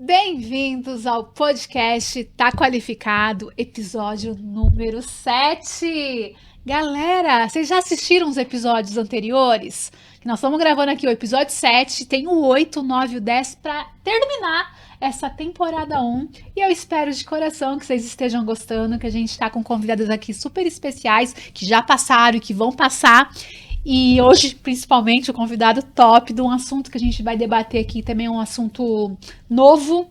Bem-vindos ao podcast Tá Qualificado, episódio número 7. Galera, vocês já assistiram os episódios anteriores? Nós estamos gravando aqui o episódio 7, tem o 8, o 9 e o 10 para terminar essa temporada 1. E eu espero de coração que vocês estejam gostando, que a gente está com convidados aqui super especiais, que já passaram e que vão passar. E hoje, principalmente, o convidado top de um assunto que a gente vai debater aqui, também é um assunto novo,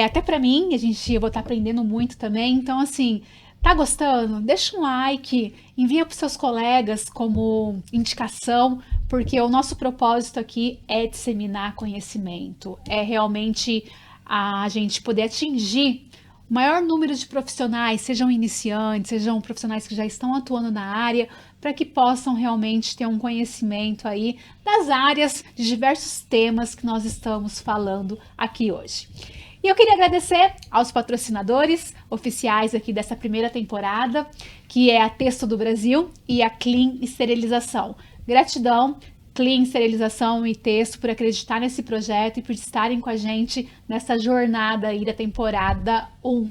até para mim, eu vou estar aprendendo muito também. Então, assim, tá gostando? Deixa um like, envia para seus colegas como indicação, porque o nosso propósito aqui é disseminar conhecimento, é realmente a gente poder atingir o maior número de profissionais, sejam iniciantes, sejam profissionais que já estão atuando na área, para que possam realmente ter um conhecimento aí das áreas, de diversos temas que nós estamos falando aqui hoje. E eu queria agradecer aos patrocinadores oficiais aqui dessa primeira temporada, que é a Texto do Brasil e a Clean Esterilização. Gratidão, Clean Esterilização e Texto, por acreditar nesse projeto e por estarem com a gente nessa jornada aí da temporada 1.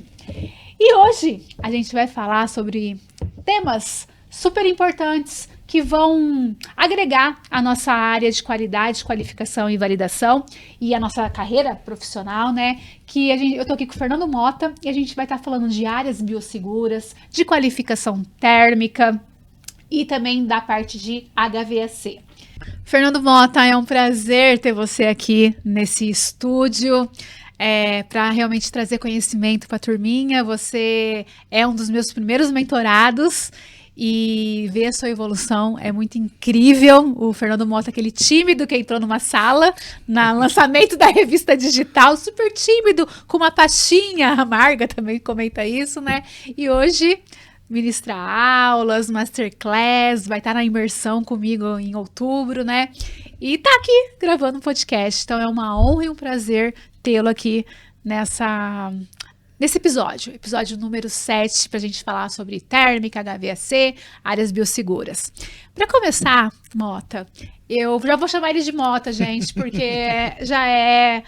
E hoje a gente vai falar sobre temas super importantes que vão agregar a nossa área de qualidade, qualificação e validação e a nossa carreira profissional, né? Eu tô aqui com o Fernando Mota e a gente vai estar falando de áreas biosseguras, de qualificação térmica e também da parte de HVAC. Fernando Mota, é um prazer ter você aqui nesse estúdio. Para realmente trazer conhecimento para a turminha. Você é um dos meus primeiros mentorados e ver a sua evolução é muito incrível. O Fernando Mota, aquele tímido que entrou numa sala no lançamento da revista digital, super tímido, com uma pastinha. A Marga também comenta isso, né? E hoje ministra aulas, masterclass, vai estar na imersão comigo em outubro, né? E tá aqui gravando um podcast. Então é uma honra e um prazer tê-lo aqui nesse episódio número 7, para a gente falar sobre térmica, HVAC, áreas biosseguras. Para começar, Mota, eu já vou chamar ele de Mota, gente, porque já é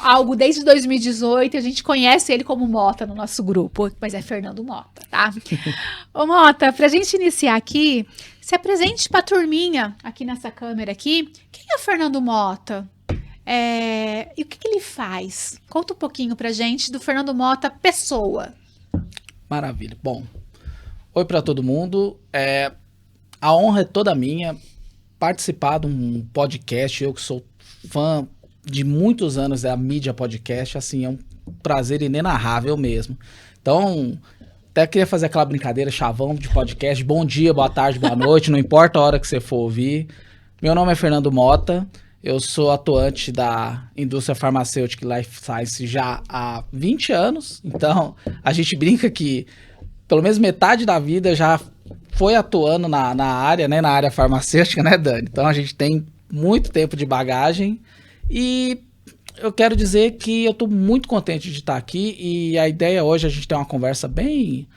algo desde 2018, a gente conhece ele como Mota no nosso grupo, mas é Fernando Mota, tá? Ô Mota, pra gente iniciar aqui, se apresente pra turminha aqui nessa câmera aqui. Quem é o Fernando Mota? E o que ele faz? Conta um pouquinho pra gente do Fernando Mota, pessoa. Maravilha. Bom, oi pra todo mundo. A honra é toda minha participar de um podcast. Eu que sou fã de muitos anos da mídia podcast, assim, é um prazer inenarrável mesmo. Então, até queria fazer aquela brincadeira chavão de podcast. Bom dia, boa tarde, boa noite, não importa a hora que você for ouvir. Meu nome é Fernando Mota, eu sou atuante da indústria farmacêutica e life science já há 20 anos. Então, a gente brinca que pelo menos metade da vida já foi atuando na área, né, na área farmacêutica, né, Dani? Então, a gente tem muito tempo de bagagem. E eu quero dizer que eu estou muito contente de estar aqui e a ideia hoje é a gente ter uma conversa bem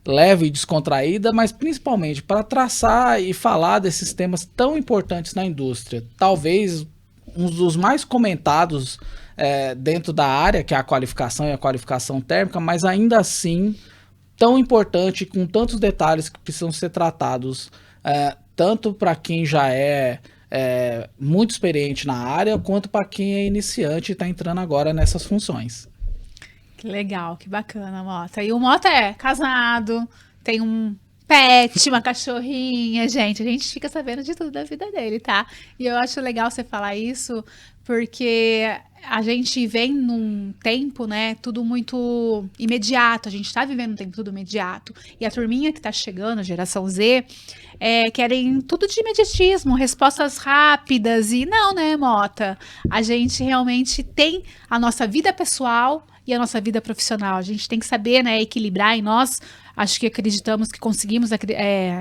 leve e descontraída, mas principalmente para traçar e falar desses temas tão importantes na indústria. Talvez um dos mais comentados dentro da área, que é a qualificação e a qualificação térmica, mas ainda assim tão importante, com tantos detalhes que precisam ser tratados, tanto para quem já é muito experiente na área, quanto para quem é iniciante e está entrando agora nessas funções. Que legal, que bacana, Mota. E o Mota é casado, tem um pet, uma cachorrinha, gente. A gente fica sabendo de tudo da vida dele, tá? E eu acho legal você falar isso, porque a gente vem num tempo, né, tudo muito imediato. A gente tá vivendo um tempo tudo imediato. E a turminha que tá chegando, a geração Z, querem tudo de imediatismo, respostas rápidas. E não, né, Mota? A gente realmente tem a nossa vida pessoal e a nossa vida profissional. A gente tem que saber, né, equilibrar, e nós acho que acreditamos que conseguimos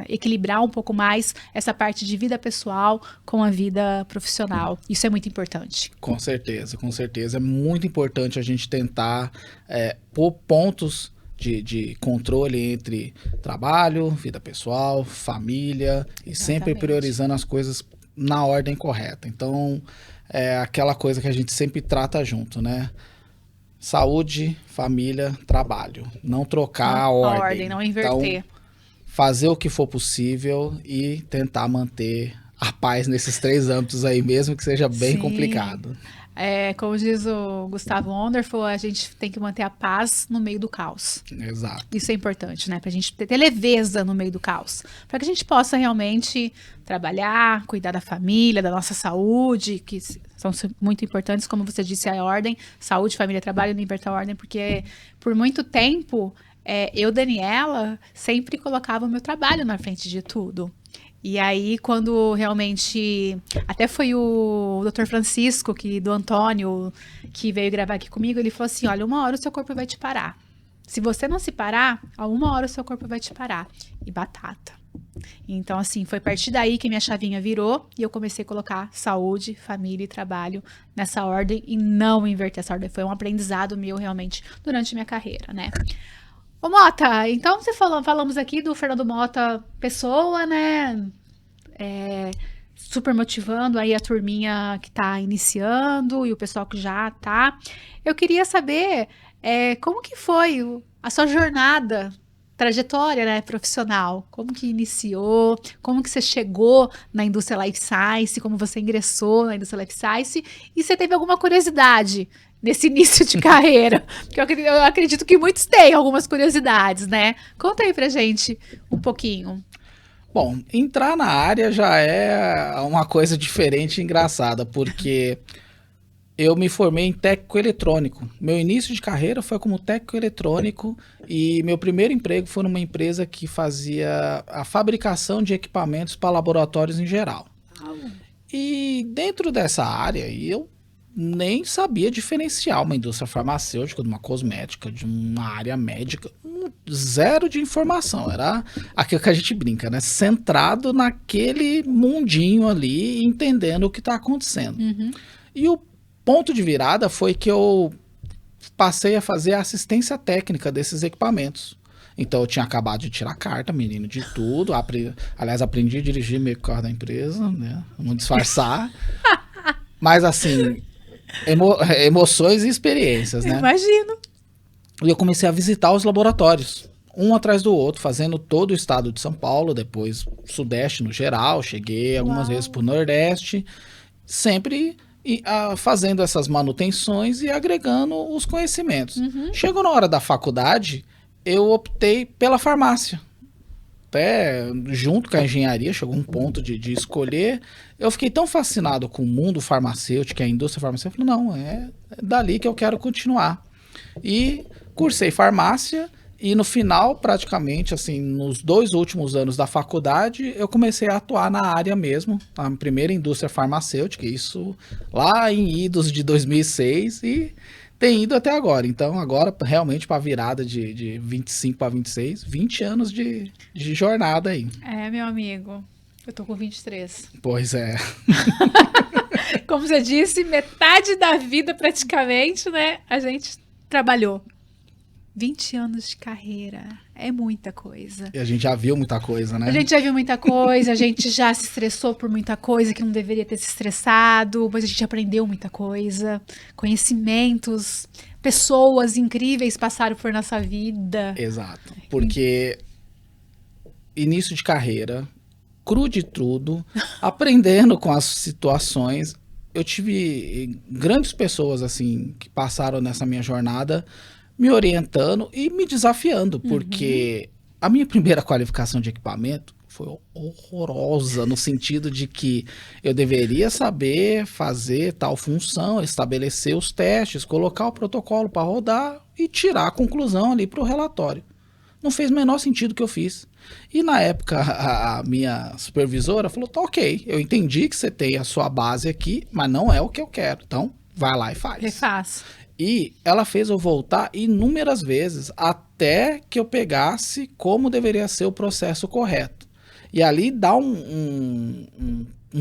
equilibrar um pouco mais essa parte de vida pessoal com a vida profissional. Isso é muito importante. Com certeza, com certeza. É muito importante a gente tentar pôr pontos de controle entre trabalho, vida pessoal, família, e sempre priorizando as coisas na ordem correta. Então, é aquela coisa que a gente sempre trata junto, né? Saúde, família, trabalho. Não trocar a ordem. Não inverter. Então, fazer o que for possível e tentar manter a paz nesses 3 âmbitos aí, mesmo que seja bem Sim. complicado. Como diz o Gustavo Wonderful, a gente tem que manter a paz no meio do caos. Exato. Isso é importante, né? Pra gente ter leveza no meio do caos. Para que a gente possa realmente trabalhar, cuidar da família, da nossa saúde, que são muito importantes, como você disse, a ordem, saúde, família, trabalho, não inverter a ordem, porque por muito tempo, eu, Daniela, sempre colocava o meu trabalho na frente de tudo. E aí, quando realmente... Até foi o Dr. Francisco, do Antônio, que veio gravar aqui comigo, ele falou assim, olha, 1 hora o seu corpo vai te parar. Se você não se parar, a 1 hora o seu corpo vai te parar. E batata. Então, assim, foi a partir daí que minha chavinha virou e eu comecei a colocar saúde, família e trabalho nessa ordem e não inverter essa ordem. Foi um aprendizado meu, realmente, durante minha carreira, né? Ô Mota, então falamos aqui do Fernando Mota, pessoa, né? Super motivando aí a turminha que tá iniciando e o pessoal que já tá. Eu queria saber como que foi a sua jornada, trajetória, né, profissional. Como que iniciou, como que você chegou na indústria Life Science, como você ingressou na indústria Life Science e você teve alguma curiosidade nesse início de carreira, porque eu acredito que muitos têm algumas curiosidades, né? Conta aí pra gente um pouquinho. Bom, entrar na área já é uma coisa diferente e engraçada, porque eu me formei em técnico eletrônico. Meu início de carreira foi como técnico eletrônico e meu primeiro emprego foi numa empresa que fazia a fabricação de equipamentos para laboratórios em geral. E dentro dessa área, eu nem sabia diferenciar uma indústria farmacêutica de uma cosmética, de uma área médica. Zero de informação. Era aquilo que a gente brinca, né? Centrado naquele mundinho ali, entendendo o que está acontecendo. Uhum. E o ponto de virada foi que eu passei a fazer a assistência técnica desses equipamentos. Então eu tinha acabado de tirar a carta, menino de tudo. Aliás, aprendi a dirigir meio carro da empresa, né? Vamos disfarçar. Mas assim... emoções e experiências, né? Imagino. E eu comecei a visitar os laboratórios, um atrás do outro, fazendo todo o estado de São Paulo, depois Sudeste no geral, cheguei algumas vezes pro Nordeste, sempre fazendo essas manutenções e agregando os conhecimentos. Uhum. Chegou na hora da faculdade, eu optei pela farmácia. Até junto com a engenharia, chegou um ponto de escolher. Eu fiquei tão fascinado com o mundo farmacêutico, a indústria farmacêutica, eu falei, não, é dali que eu quero continuar. E cursei farmácia e no final, praticamente, assim, nos 2 últimos anos da faculdade, eu comecei a atuar na área mesmo, a primeira indústria farmacêutica, isso lá em idos de 2006 e... tem ido até agora. Então, agora, realmente, para a virada de 25 para 26, 20 anos de jornada aí. Meu amigo, eu tô com 23. Pois é. Como você disse, metade da vida, praticamente, né? A gente trabalhou. 20 anos de carreira. É muita coisa. E a gente já viu muita coisa, né? A gente já viu muita coisa, a gente já se estressou por muita coisa que não deveria ter se estressado, mas a gente aprendeu muita coisa, conhecimentos, pessoas incríveis passaram por nossa vida. Exato, porque início de carreira, cru de tudo, aprendendo com as situações, eu tive grandes pessoas assim que passaram nessa minha jornada, me orientando e me desafiando, porque a minha primeira qualificação de equipamento foi horrorosa, no sentido de que eu deveria saber fazer tal função, estabelecer os testes, colocar o protocolo para rodar e tirar a conclusão ali para o relatório. Não fez o menor sentido o que eu fiz. E na época a minha supervisora falou, tá ok, eu entendi que você tem a sua base aqui, mas não é o que eu quero, então vai lá e faz. Refaço. E ela fez eu voltar inúmeras vezes, até que eu pegasse como deveria ser o processo correto. E ali dá um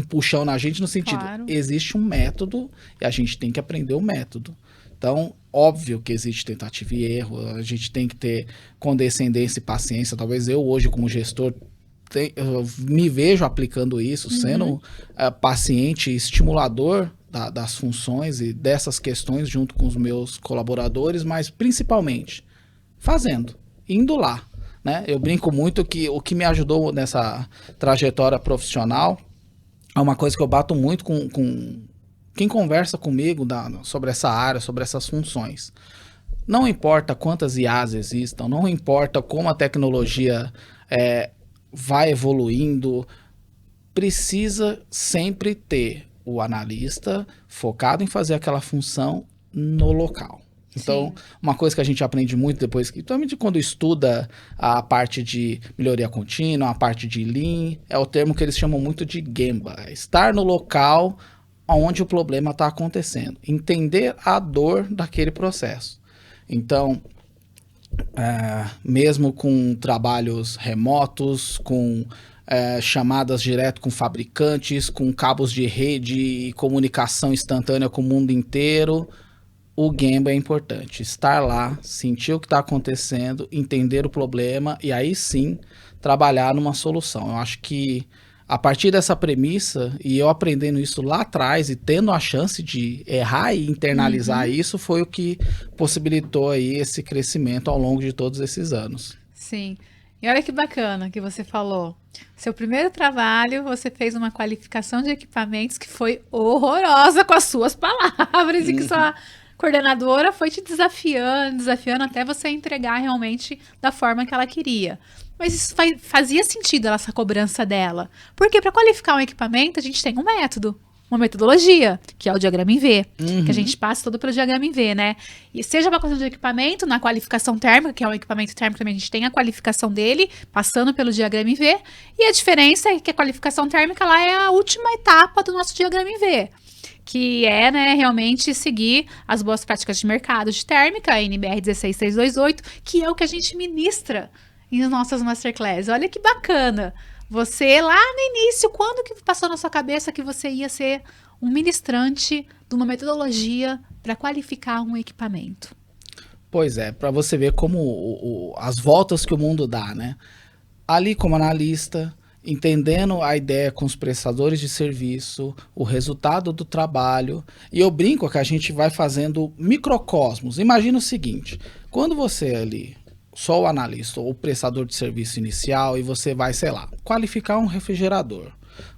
puxão na gente no sentido, Claro. Existe um método e a gente tem que aprender o método. Então, óbvio que existe tentativa e erro, a gente tem que ter condescendência e paciência. Talvez eu hoje, como gestor, eu me vejo aplicando isso, sendo paciente e estimulador das funções e dessas questões junto com os meus colaboradores, mas principalmente fazendo, indo lá, né? Eu brinco muito que o que me ajudou nessa trajetória profissional é uma coisa que eu bato muito com quem conversa comigo sobre essa área, sobre essas funções. Não importa quantas IAs existam, não importa como a tecnologia vai evoluindo, precisa sempre ter o analista focado em fazer aquela função no local. Então, uma coisa que a gente aprende muito depois, principalmente quando estuda a parte de melhoria contínua, a parte de Lean, é o termo que eles chamam muito de Gemba, estar no local onde o problema está acontecendo, entender a dor daquele processo. Então, mesmo com trabalhos remotos, com chamadas direto com fabricantes, com cabos de rede e comunicação instantânea com o mundo inteiro, o Gemba é importante. Estar lá, sentir o que está acontecendo, entender o problema e aí sim trabalhar numa solução. Eu acho que a partir dessa premissa, e eu aprendendo isso lá atrás e tendo a chance de errar e internalizar isso, foi o que possibilitou aí esse crescimento ao longo de todos esses anos. Sim. E olha que bacana que você falou. Seu primeiro trabalho, você fez uma qualificação de equipamentos que foi horrorosa com as suas palavras e que sua coordenadora foi te desafiando até você entregar realmente da forma que ela queria. Mas isso fazia sentido essa cobrança dela. Porque para qualificar um equipamento, a gente tem um método, uma metodologia, que é o diagrama em V, que a gente passa todo pelo diagrama em V, né? E seja para questão de equipamento, na qualificação térmica, que é um equipamento térmico também, a gente tem a qualificação dele, passando pelo diagrama em V, e a diferença é que a qualificação térmica lá é a última etapa do nosso diagrama em V, que é, né, realmente seguir as boas práticas de mercado de térmica, a NBR 16628, que é o que a gente ministra em nossas masterclass. Olha que bacana. Você, lá no início, quando que passou na sua cabeça que você ia ser um ministrante de uma metodologia para qualificar um equipamento? Pois é, para você ver como as voltas que o mundo dá, né? Ali como analista, entendendo a ideia com os prestadores de serviço, o resultado do trabalho, e eu brinco que a gente vai fazendo microcosmos. Imagina o seguinte, quando você ali só o analista ou o prestador de serviço inicial e você vai, sei lá, qualificar um refrigerador.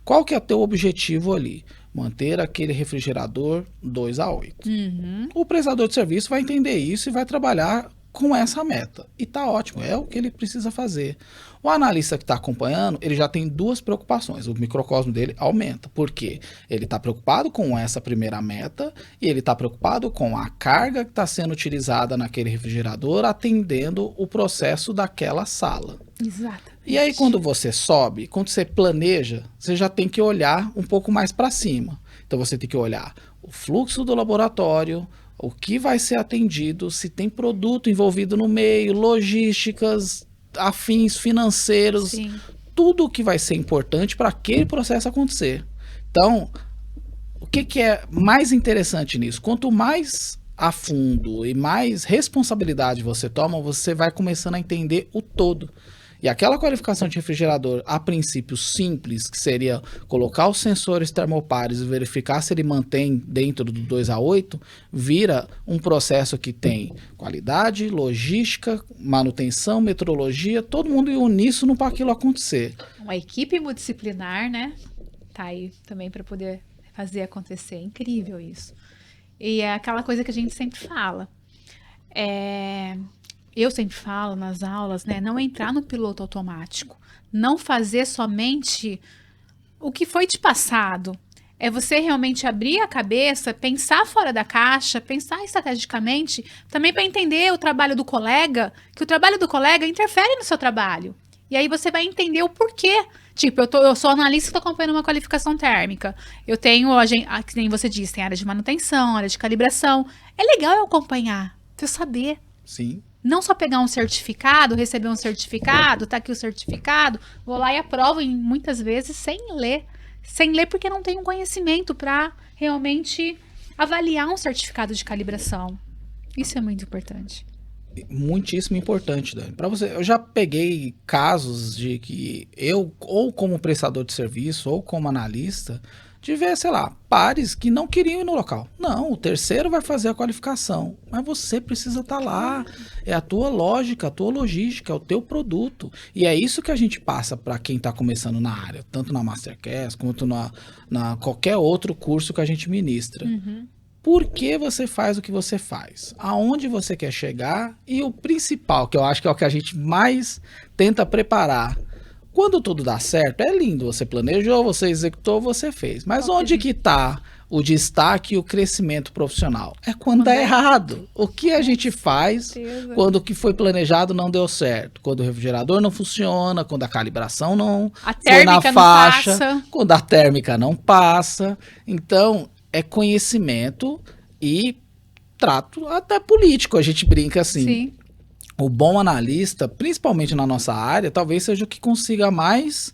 Qual que é o teu objetivo ali? Manter aquele refrigerador 2A8. O prestador de serviço vai entender isso e vai trabalhar com essa meta. E tá ótimo, é o que ele precisa fazer. O analista que está acompanhando, ele já tem duas preocupações. O microcosmo dele aumenta. Por quê? Ele está preocupado com essa primeira meta e ele está preocupado com a carga que está sendo utilizada naquele refrigerador, atendendo o processo daquela sala. Exato. E aí, quando você sobe, quando você planeja, você já tem que olhar um pouco mais para cima. Então, você tem que olhar o fluxo do laboratório, o que vai ser atendido, se tem produto envolvido no meio, logísticas, afins financeiros, Sim. Tudo o que vai ser importante para aquele processo acontecer. Então, o que é mais interessante nisso? Quanto mais a fundo e mais responsabilidade você toma, você vai começando a entender o todo. E aquela qualificação de refrigerador, a princípio simples, que seria colocar os sensores termopares e verificar se ele mantém dentro do 2A8, vira um processo que tem qualidade, logística, manutenção, metrologia, todo mundo em uníssono para aquilo acontecer. Uma equipe multidisciplinar, né? Tá aí também para poder fazer acontecer. É incrível isso. E é aquela coisa que a gente sempre fala. Eu sempre falo nas aulas, né? Não entrar no piloto automático. Não fazer somente o que foi te passado. É você realmente abrir a cabeça, pensar fora da caixa, pensar estrategicamente, também para entender o trabalho do colega, que o trabalho do colega interfere no seu trabalho. E aí você vai entender o porquê. Tipo, eu sou analista que estou acompanhando uma qualificação térmica. Eu tenho, que nem você disse, tem área de manutenção, área de calibração. É legal eu acompanhar, pra eu saber. Sim. Não só pegar um certificado, receber um certificado, tá aqui o certificado, vou lá e aprovo muitas vezes sem ler. Sem ler porque não tenho conhecimento para realmente avaliar um certificado de calibração. Isso é muito importante. Muitíssimo importante, Dani. Para você, eu já peguei casos de que eu, ou como prestador de serviço, ou como analista, de ver, sei lá, pares que não queriam ir no local. Não, o terceiro vai fazer a qualificação, mas você precisa estar lá. É a tua lógica, a tua logística, é o teu produto. E é isso que a gente passa para quem está começando na área, tanto na Masterclass quanto na qualquer outro curso que a gente ministra. Por que você faz o que você faz? Aonde você quer chegar? E o principal, que eu acho que é o que a gente mais tenta preparar. Quando tudo dá certo, é lindo. Você planejou, você executou, você fez. Mas onde que está o destaque e o crescimento profissional? É quando dá errado. O que a gente faz quando o que foi planejado não deu certo? Quando o refrigerador não funciona, quando a calibração não foi na faixa, quando a térmica não passa. Então, é conhecimento e trato até político. A gente brinca assim. Sim. O bom analista, principalmente na nossa área, talvez seja o que consiga mais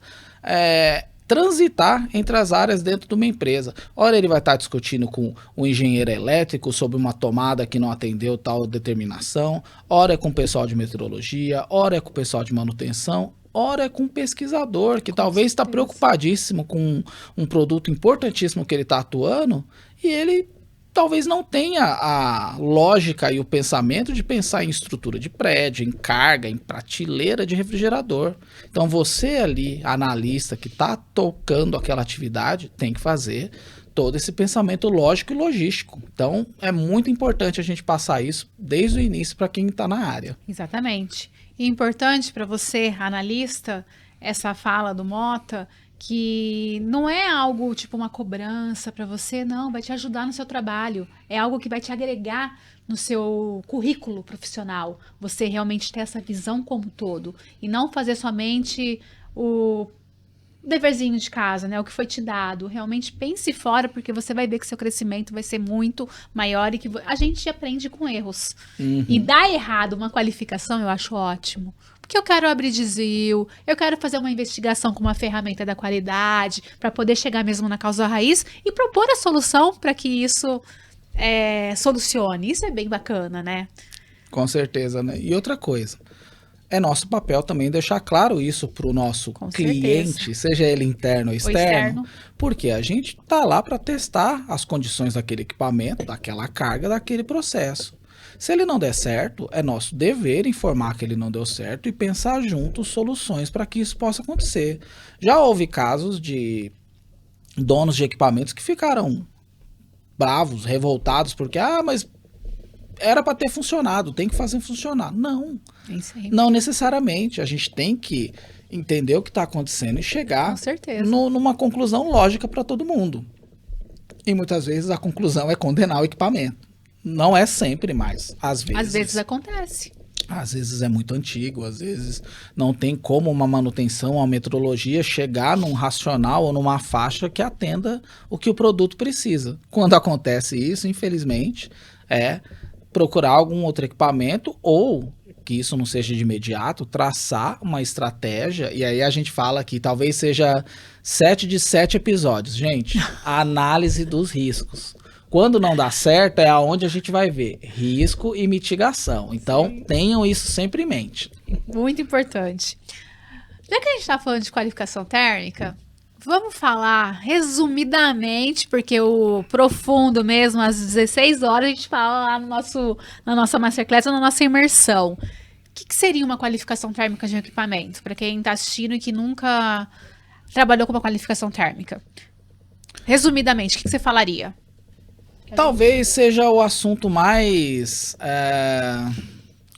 transitar entre as áreas dentro de uma empresa. Ora ele vai estar discutindo com o engenheiro elétrico sobre uma tomada que não atendeu tal determinação, ora é com o pessoal de meteorologia, ora é com o pessoal de manutenção, ora é com o pesquisador, que talvez está preocupadíssimo com um produto importantíssimo que ele está atuando, e ele talvez não tenha a lógica e o pensamento de pensar em estrutura de prédio, em carga, em prateleira de refrigerador. Então você ali, analista que está tocando aquela atividade, tem que fazer todo esse pensamento lógico e logístico. Então é muito importante a gente passar isso desde o início para quem está na área. Exatamente. E importante para você, analista, essa fala do Mota, que não é algo tipo uma cobrança para você, não, vai te ajudar no seu trabalho, é algo que vai te agregar no seu currículo profissional, você realmente ter essa visão como um todo, e não fazer somente o deverzinho de casa, né, o que foi te dado, realmente pense fora, porque você vai ver que seu crescimento vai ser muito maior e que a gente aprende com erros. E dar errado uma qualificação eu acho ótimo. Porque eu quero abrir desvio, eu quero fazer uma investigação com uma ferramenta da qualidade, para poder chegar mesmo na causa raiz e propor a solução para que isso solucione. Isso é bem bacana, né? Com certeza, né? E outra coisa, é nosso papel também deixar claro isso para o nosso cliente, seja ele interno ou externo, porque a gente está lá para testar as condições daquele equipamento, daquela carga, daquele processo. Se ele não der certo, é nosso dever informar que ele não deu certo e pensar juntos soluções para que isso possa acontecer. Já houve casos de donos de equipamentos que ficaram bravos, revoltados, porque, mas era para ter funcionado, tem que fazer funcionar. Não, não necessariamente. A gente tem que entender o que está acontecendo e chegar numa conclusão lógica para todo mundo. E muitas vezes a conclusão é condenar o equipamento. Não é sempre, mas às vezes. Às vezes acontece. Às vezes é muito antigo, às vezes não tem como uma manutenção, uma metrologia chegar num racional ou numa faixa que atenda o que o produto precisa. Quando acontece isso, infelizmente, é procurar algum outro equipamento ou, que isso não seja de imediato, traçar uma estratégia. E aí a gente fala que talvez seja 7 de 7 episódios. Gente, a análise dos riscos. Quando não dá certo, é aonde a gente vai ver risco e mitigação. Então, tenham isso sempre em mente. Muito importante. Já que a gente está falando de qualificação térmica, vamos falar resumidamente, porque o profundo mesmo, às 16 horas, a gente fala lá na nossa Masterclass, na nossa imersão. O que seria uma qualificação térmica de um equipamento? Para quem está assistindo e que nunca trabalhou com uma qualificação térmica. Resumidamente, o que você falaria? Talvez seja o assunto mais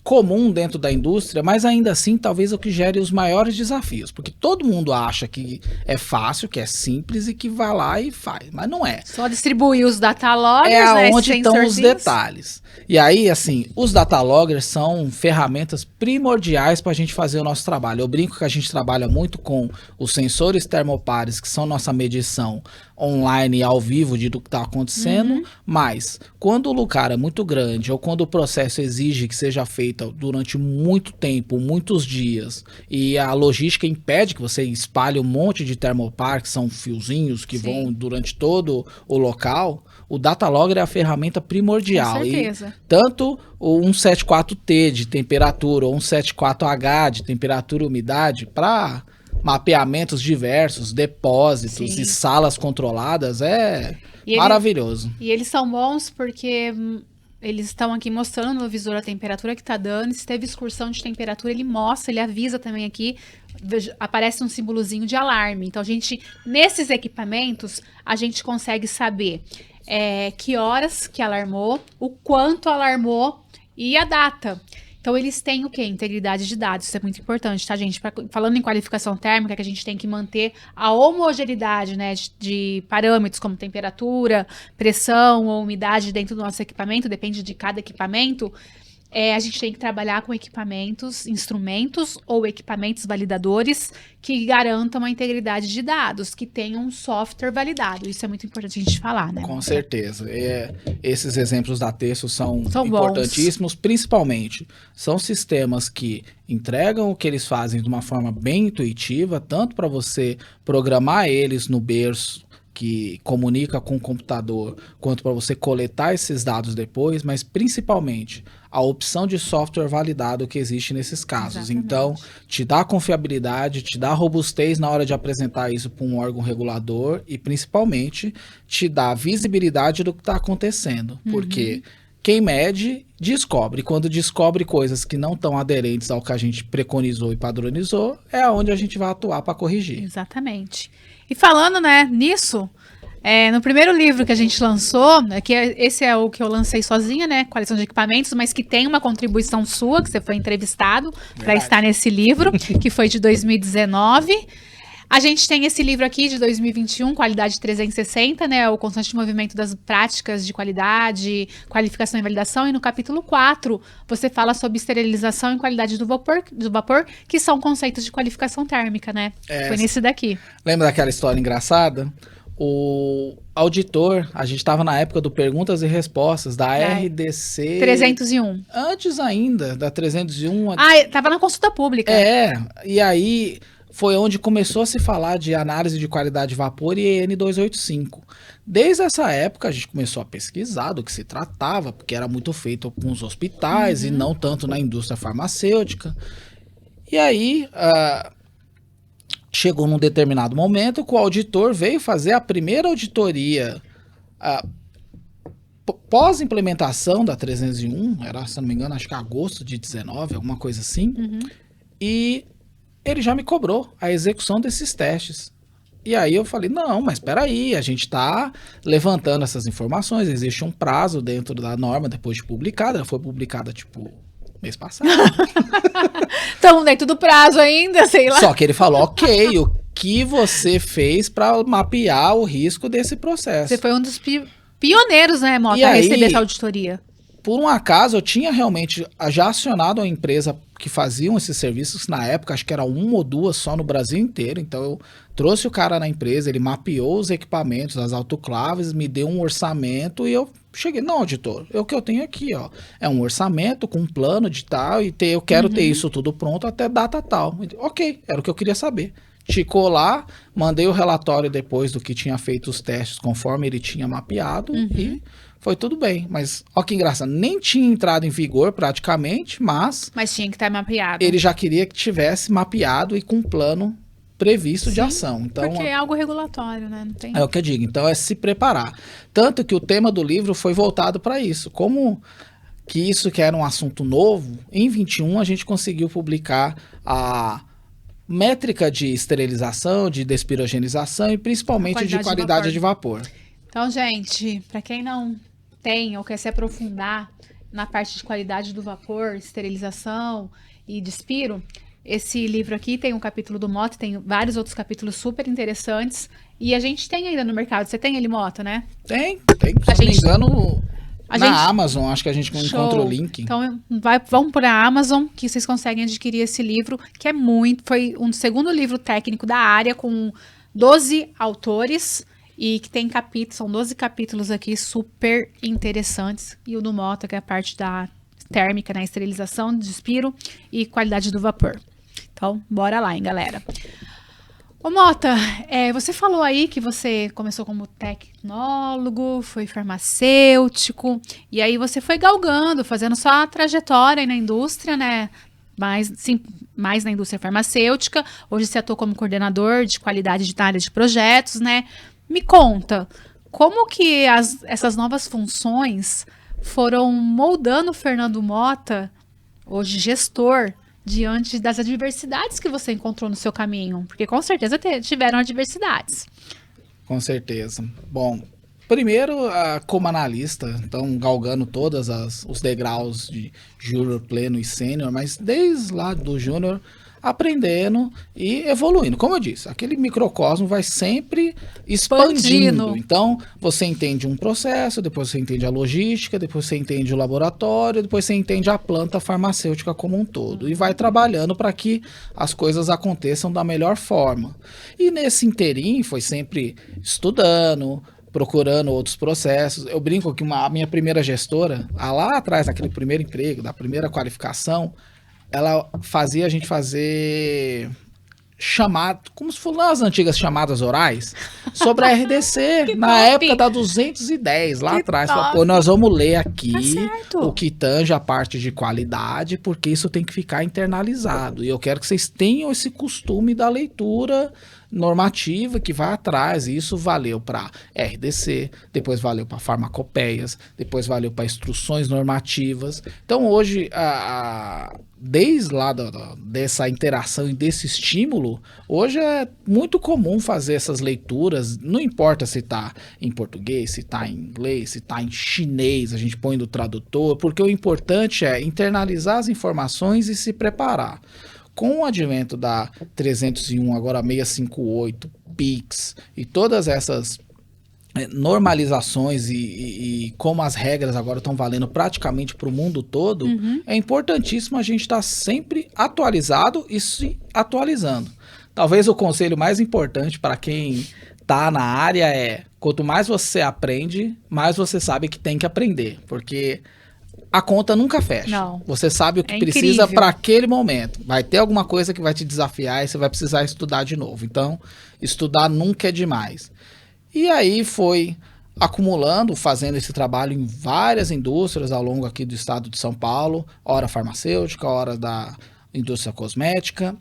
comum dentro da indústria, mas ainda assim talvez o que gere os maiores desafios, porque todo mundo acha que é fácil, que é simples e que vai lá e faz, mas não é. Só distribuir os data loggers, é onde estão os detalhes. E aí, assim, os data loggers são ferramentas primordiais para a gente fazer o nosso trabalho. Eu brinco que a gente trabalha muito com os sensores termopares, que são nossa medição online ao vivo do que está acontecendo, mas quando o lugar é muito grande ou quando o processo exige que seja feito durante muito tempo, muitos dias, e a logística impede que você espalhe um monte de termopar, que são fiozinhos que vão durante todo o local, o data logger é a ferramenta primordial. Com certeza. E tanto o 174T de temperatura ou 174H de temperatura e umidade, para mapeamentos diversos, depósitos Sim. e salas controladas, E maravilhoso. E eles são bons porque eles estão aqui mostrando no visor a temperatura que tá dando. Se teve excursão de temperatura, ele mostra, ele avisa também aqui. Aparece um símbolozinho de alarme. Então, nesses equipamentos, a gente consegue saber que horas que alarmou, o quanto alarmou e a data. Então, eles têm o quê? Integridade de dados. Isso é muito importante, tá, gente? Falando em qualificação térmica, que a gente tem que manter a homogeneidade, né, de parâmetros como temperatura, pressão ou umidade dentro do nosso equipamento, depende de cada equipamento. A gente tem que trabalhar com equipamentos, instrumentos ou equipamentos validadores que garantam a integridade de dados, que tenham um software validado. Isso é muito importante a gente falar, né? Com certeza. Esses exemplos da Tesso são importantíssimos, bons. Principalmente são sistemas que entregam o que eles fazem de uma forma bem intuitiva, tanto para você programar eles no berço, que comunica com o computador, quanto para você coletar esses dados depois, mas principalmente a opção de software validado que existe nesses casos. Exatamente. Então, te dá confiabilidade, te dá robustez na hora de apresentar isso para um órgão regulador e, principalmente, te dá visibilidade do que está acontecendo. Porque quem mede, descobre. Quando descobre coisas que não estão aderentes ao que a gente preconizou e padronizou, é onde a gente vai atuar para corrigir. Exatamente. E falando, né, nisso, no primeiro livro que a gente lançou, esse é o que eu lancei sozinha, né, Coleção de Equipamentos, mas que tem uma contribuição sua, que você foi entrevistado para estar nesse livro, que foi de 2019. A gente tem esse livro aqui de 2021, Qualidade 360, né? O constante movimento das práticas de qualidade, qualificação e validação. E no capítulo 4, você fala sobre esterilização e qualidade do vapor, que são conceitos de qualificação térmica, né? Foi nesse daqui. Lembra daquela história engraçada? O auditor, a gente estava na época do Perguntas e Respostas, da RDC... 301. Antes ainda, da 301... Tava na consulta pública. E aí... foi onde começou a se falar de análise de qualidade de vapor e EN 285. Desde essa época, a gente começou a pesquisar do que se tratava, porque era muito feito com os hospitais e não tanto na indústria farmacêutica. E aí, chegou num determinado momento que o auditor veio fazer a primeira auditoria pós-implementação da 301, era, se não me engano, acho que agosto de 19, alguma coisa assim, e ele já me cobrou a execução desses testes. E aí eu falei, não, mas espera aí, a gente está levantando essas informações, existe um prazo dentro da norma depois de publicada, ela foi publicada, tipo, mês passado. Estamos dentro do prazo ainda, sei lá. Só que ele falou, ok, o que você fez para mapear o risco desse processo? Você foi um dos pioneiros, né, Mota, a receber essa auditoria. Por um acaso, eu tinha realmente já acionado a empresa que faziam esses serviços, na época, acho que era uma ou duas só no Brasil inteiro, então eu trouxe o cara na empresa, ele mapeou os equipamentos, as autoclaves, me deu um orçamento e eu cheguei, não, auditor, o que eu tenho aqui, ó, é um orçamento com um plano de tal e eu quero ter isso tudo pronto até data tal. Ok, era o que eu queria saber. Ticou lá, mandei o relatório depois do que tinha feito os testes conforme ele tinha mapeado e foi tudo bem. Mas, ó que engraçado, nem tinha entrado em vigor praticamente, mas tinha que estar mapeado. Ele já queria que tivesse mapeado e com um plano previsto de ação. Então, porque é algo regulatório, né? Não tem... É o que eu digo, então é se preparar. Tanto que o tema do livro foi voltado para isso. Como que isso que era um assunto novo, em 21 a gente conseguiu publicar a métrica de esterilização, de despirogenização e principalmente de qualidade de vapor. Então, gente, para quem não tem ou quer se aprofundar na parte de qualidade do vapor, esterilização e despiro, esse livro aqui tem um capítulo do Mota, tem vários outros capítulos super interessantes e a gente tem ainda no mercado. Você tem ele, Mota, né? Tem. Se não me engano, Amazon, acho que a gente encontra o link. Então, vamos para a Amazon, que vocês conseguem adquirir esse livro, que foi um segundo livro técnico da área, com 12 autores, e que tem capítulos, são 12 capítulos aqui super interessantes, e o do Mota, que é a parte da térmica, né, esterilização, despiro e qualidade do vapor. Então, bora lá, hein, galera. Ô Mota, você falou aí que você começou como tecnólogo, foi farmacêutico, e aí você foi galgando, fazendo sua trajetória aí na indústria, né? Mas, sim, mais na indústria farmacêutica, hoje você atua como coordenador de qualidade de área de projetos, né? Me conta, como que essas novas funções foram moldando o Fernando Mota, hoje gestor, diante das adversidades que você encontrou no seu caminho? Porque com certeza tiveram adversidades. Com certeza. Bom, primeiro, como analista, então galgando todos os degraus de júnior, pleno e sênior, mas desde lá do júnior, aprendendo e evoluindo. Como eu disse, aquele microcosmo vai sempre expandindo. Então, você entende um processo, depois você entende a logística, depois você entende o laboratório, depois você entende a planta farmacêutica como um todo. E vai trabalhando para que as coisas aconteçam da melhor forma. E nesse interim, foi sempre estudando, procurando outros processos. Eu brinco que a minha primeira gestora, lá atrás, daquele primeiro emprego, da primeira qualificação, ela fazia a gente fazer chamada, como se fossem as antigas chamadas orais, sobre a RDC, na época da 210, lá atrás. Pô, nós vamos ler aqui o que tange a parte de qualidade, porque isso tem que ficar internalizado. E eu quero que vocês tenham esse costume da leitura normativa que vai atrás, e isso valeu para RDC, depois valeu para farmacopeias, depois valeu para instruções normativas. Então hoje, desde lá dessa interação e desse estímulo, hoje é muito comum fazer essas leituras, não importa se está em português, se está em inglês, se está em chinês, a gente põe do tradutor, porque o importante é internalizar as informações e se preparar. Com o advento da 301, agora 658, PIX e todas essas normalizações e como as regras agora estão valendo praticamente para o mundo todo, é importantíssimo a gente estar sempre atualizado e se atualizando. Talvez o conselho mais importante para quem está na área é: quanto mais você aprende, mais você sabe que tem que aprender, porque a conta nunca fecha. Não. Você sabe o que precisa para aquele momento. Vai ter alguma coisa que vai te desafiar e você vai precisar estudar de novo. Então, estudar nunca é demais. E aí foi acumulando, fazendo esse trabalho em várias indústrias ao longo aqui do estado de São Paulo, hora farmacêutica, hora da indústria cosmética.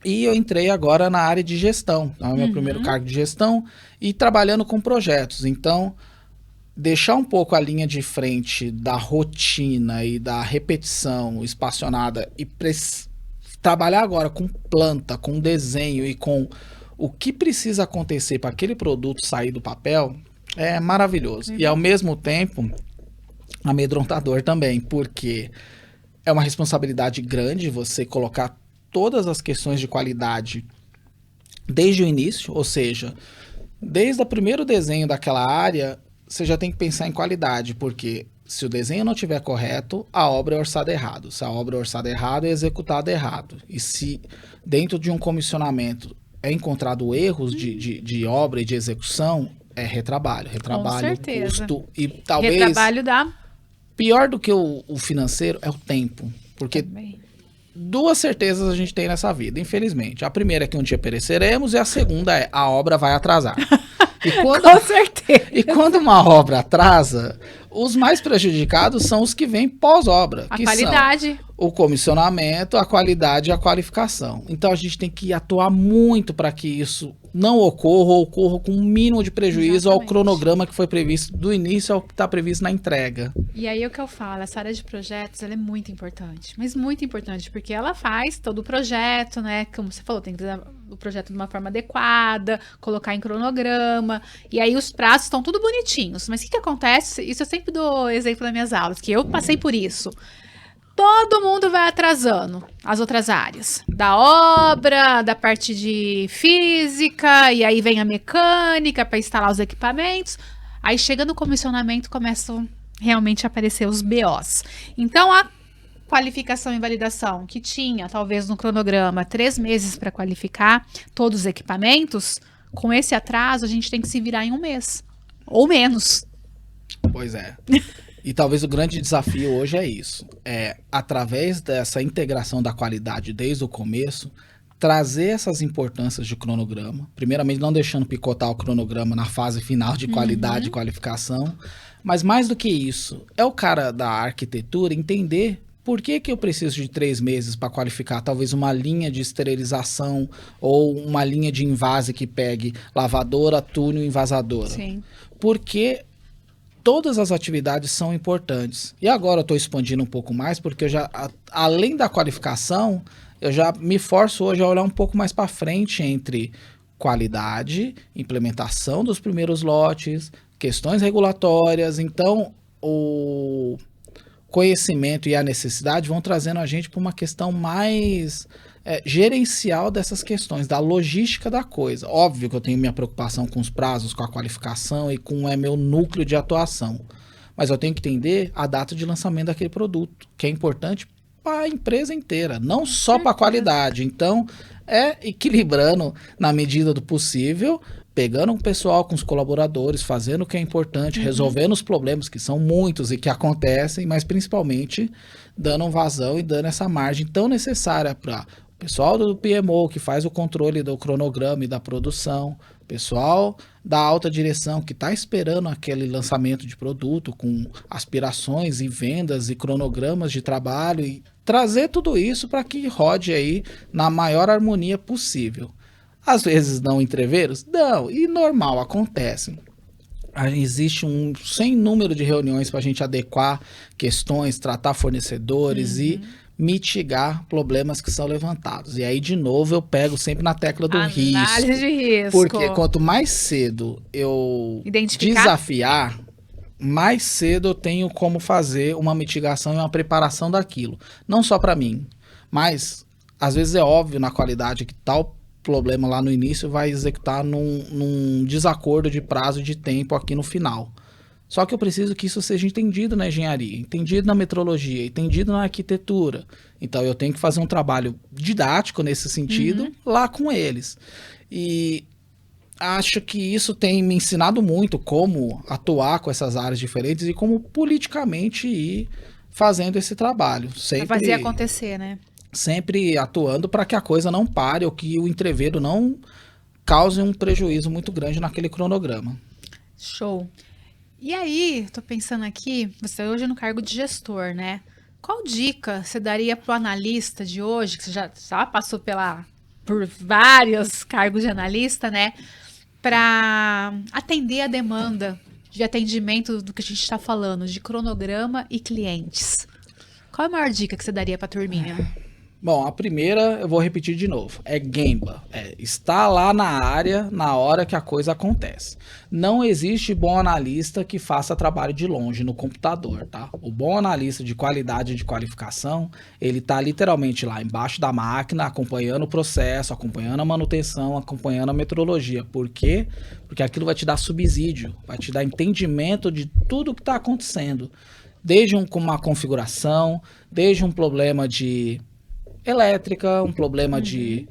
E eu entrei agora na área de gestão. Então, é o meu primeiro cargo de gestão e trabalhando com projetos. Então, deixar um pouco a linha de frente da rotina e da repetição espaçonada e trabalhar agora com planta, com desenho e com o que precisa acontecer para aquele produto sair do papel é maravilhoso. E ao mesmo tempo, amedrontador também, porque é uma responsabilidade grande você colocar todas as questões de qualidade desde o início, ou seja, desde o primeiro desenho daquela área, você já tem que pensar em qualidade, porque se o desenho não estiver correto, a obra é orçada errado. Se a obra é orçada errado, é executada errado. E se dentro de um comissionamento é encontrado erros de obra e de execução, é retrabalho. Retrabalho, custo e talvez... Retrabalho dá... Pior do que o financeiro é o tempo. Porque duas certezas a gente tem nessa vida, infelizmente. A primeira é que um dia pereceremos e a segunda é a obra vai atrasar. Com certeza. E quando uma obra atrasa, os mais prejudicados são os que vêm pós-obra. A qualidade. São o comissionamento, a qualidade e a qualificação. Então a gente tem que atuar muito para que isso não ocorra ou ocorra com um mínimo de prejuízo ao cronograma que foi previsto do início ao que está previsto na entrega. E aí o que eu falo, essa área de projetos, ela é muito importante, mas muito importante, porque ela faz todo o projeto, né? Como você falou, tem que fazer o projeto de uma forma adequada, colocar em cronograma, e aí os prazos estão tudo bonitinhos. Mas o que acontece? Isso eu sempre dou exemplo nas minhas aulas, que eu passei por isso. Todo mundo vai atrasando as outras áreas. Da obra, da parte de física, e aí vem a mecânica para instalar os equipamentos. Aí chega no comissionamento, começam realmente a aparecer os BOs. Então, a qualificação e validação, que tinha, talvez no cronograma, 3 meses para qualificar todos os equipamentos, com esse atraso, a gente tem que se virar em 1 mês. Ou menos. Pois é. E talvez o grande desafio hoje é isso. É, através dessa integração da qualidade desde o começo, trazer essas importâncias de cronograma. Primeiramente, não deixando picotar o cronograma na fase final de qualidade e qualificação. Mas mais do que isso, é o cara da arquitetura entender Por que eu preciso de 3 meses para qualificar talvez uma linha de esterilização ou uma linha de invase que pegue lavadora, túnel e envasadora? Sim. Porque todas as atividades são importantes. E agora eu estou expandindo um pouco mais, porque eu já, além da qualificação, eu já me forço hoje a olhar um pouco mais para frente entre qualidade, implementação dos primeiros lotes, questões regulatórias. Então, o conhecimento e a necessidade vão trazendo a gente para uma questão mais gerencial dessas questões, da logística da coisa. Óbvio que eu tenho minha preocupação com os prazos, com a qualificação e com meu núcleo de atuação. Mas eu tenho que entender a data de lançamento daquele produto, que é importante para a empresa inteira, não só para a qualidade. Então, equilibrando na medida do possível, pegando o pessoal com os colaboradores, fazendo o que é importante, resolvendo os problemas, que são muitos e que acontecem, mas principalmente dando um vazão e dando essa margem tão necessária para o pessoal do PMO, que faz o controle do cronograma e da produção, o pessoal da alta direção, que está esperando aquele lançamento de produto com aspirações e vendas e cronogramas de trabalho, e trazer tudo isso para que rode aí na maior harmonia possível. Às vezes dão entreveros? Dão, e normal, acontece. Existe um sem número de reuniões para a gente adequar questões, tratar fornecedores e mitigar problemas que são levantados. E aí, de novo, eu pego sempre na tecla do risco. Análise de risco. Porque quanto mais cedo eu desafiar, mais cedo eu tenho como fazer uma mitigação e uma preparação daquilo. Não só para mim, mas às vezes é óbvio na qualidade que tal problema lá no início vai executar num desacordo de prazo de tempo aqui no final. Só que eu preciso que isso seja entendido na engenharia, entendido na metrologia, entendido na arquitetura. Então eu tenho que fazer um trabalho didático nesse sentido lá com eles. E acho que isso tem me ensinado muito como atuar com essas áreas diferentes e como politicamente ir fazendo esse trabalho. Sempre fazer acontecer, né? Sempre atuando para que a coisa não pare ou que o entreveiro não cause um prejuízo muito grande naquele cronograma. Show. E aí, tô pensando aqui, você hoje é no cargo de gestor, né? Qual dica você daria para o analista de hoje, que você já passou por vários cargos de analista, né? Para atender a demanda de atendimento do que a gente está falando, de cronograma e clientes. Qual é a maior dica que você daria para a turminha? Bom, a primeira eu vou repetir de novo, é Gemba, estar lá na área na hora que a coisa acontece. Não existe bom analista que faça trabalho de longe no computador, tá? O bom analista de qualidade e de qualificação, ele tá literalmente lá embaixo da máquina, acompanhando o processo, acompanhando a manutenção, acompanhando a metrologia. Por quê? Porque aquilo vai te dar subsídio, vai te dar entendimento de tudo que está acontecendo. Desde uma configuração, desde um problema de elétrica, um problema de,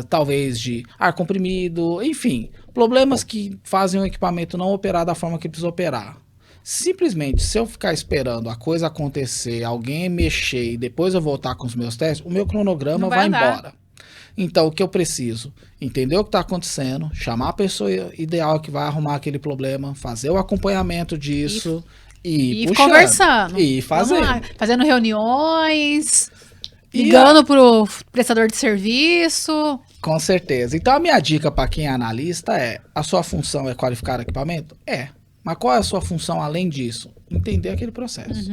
talvez, de ar comprimido, enfim, problemas que fazem o equipamento não operar da forma que precisa operar. Simplesmente, se eu ficar esperando a coisa acontecer, alguém mexer e depois eu voltar com os meus testes, o meu cronograma vai embora. Então, o que eu preciso? Entender o que está acontecendo, chamar a pessoa ideal que vai arrumar aquele problema, fazer o acompanhamento disso e conversando. E fazendo. Fazendo reuniões, ligando pro prestador de serviço. Com certeza. Então, a minha dica para quem é analista a sua função é qualificar equipamento? Mas qual é a sua função além disso? Entender aquele processo.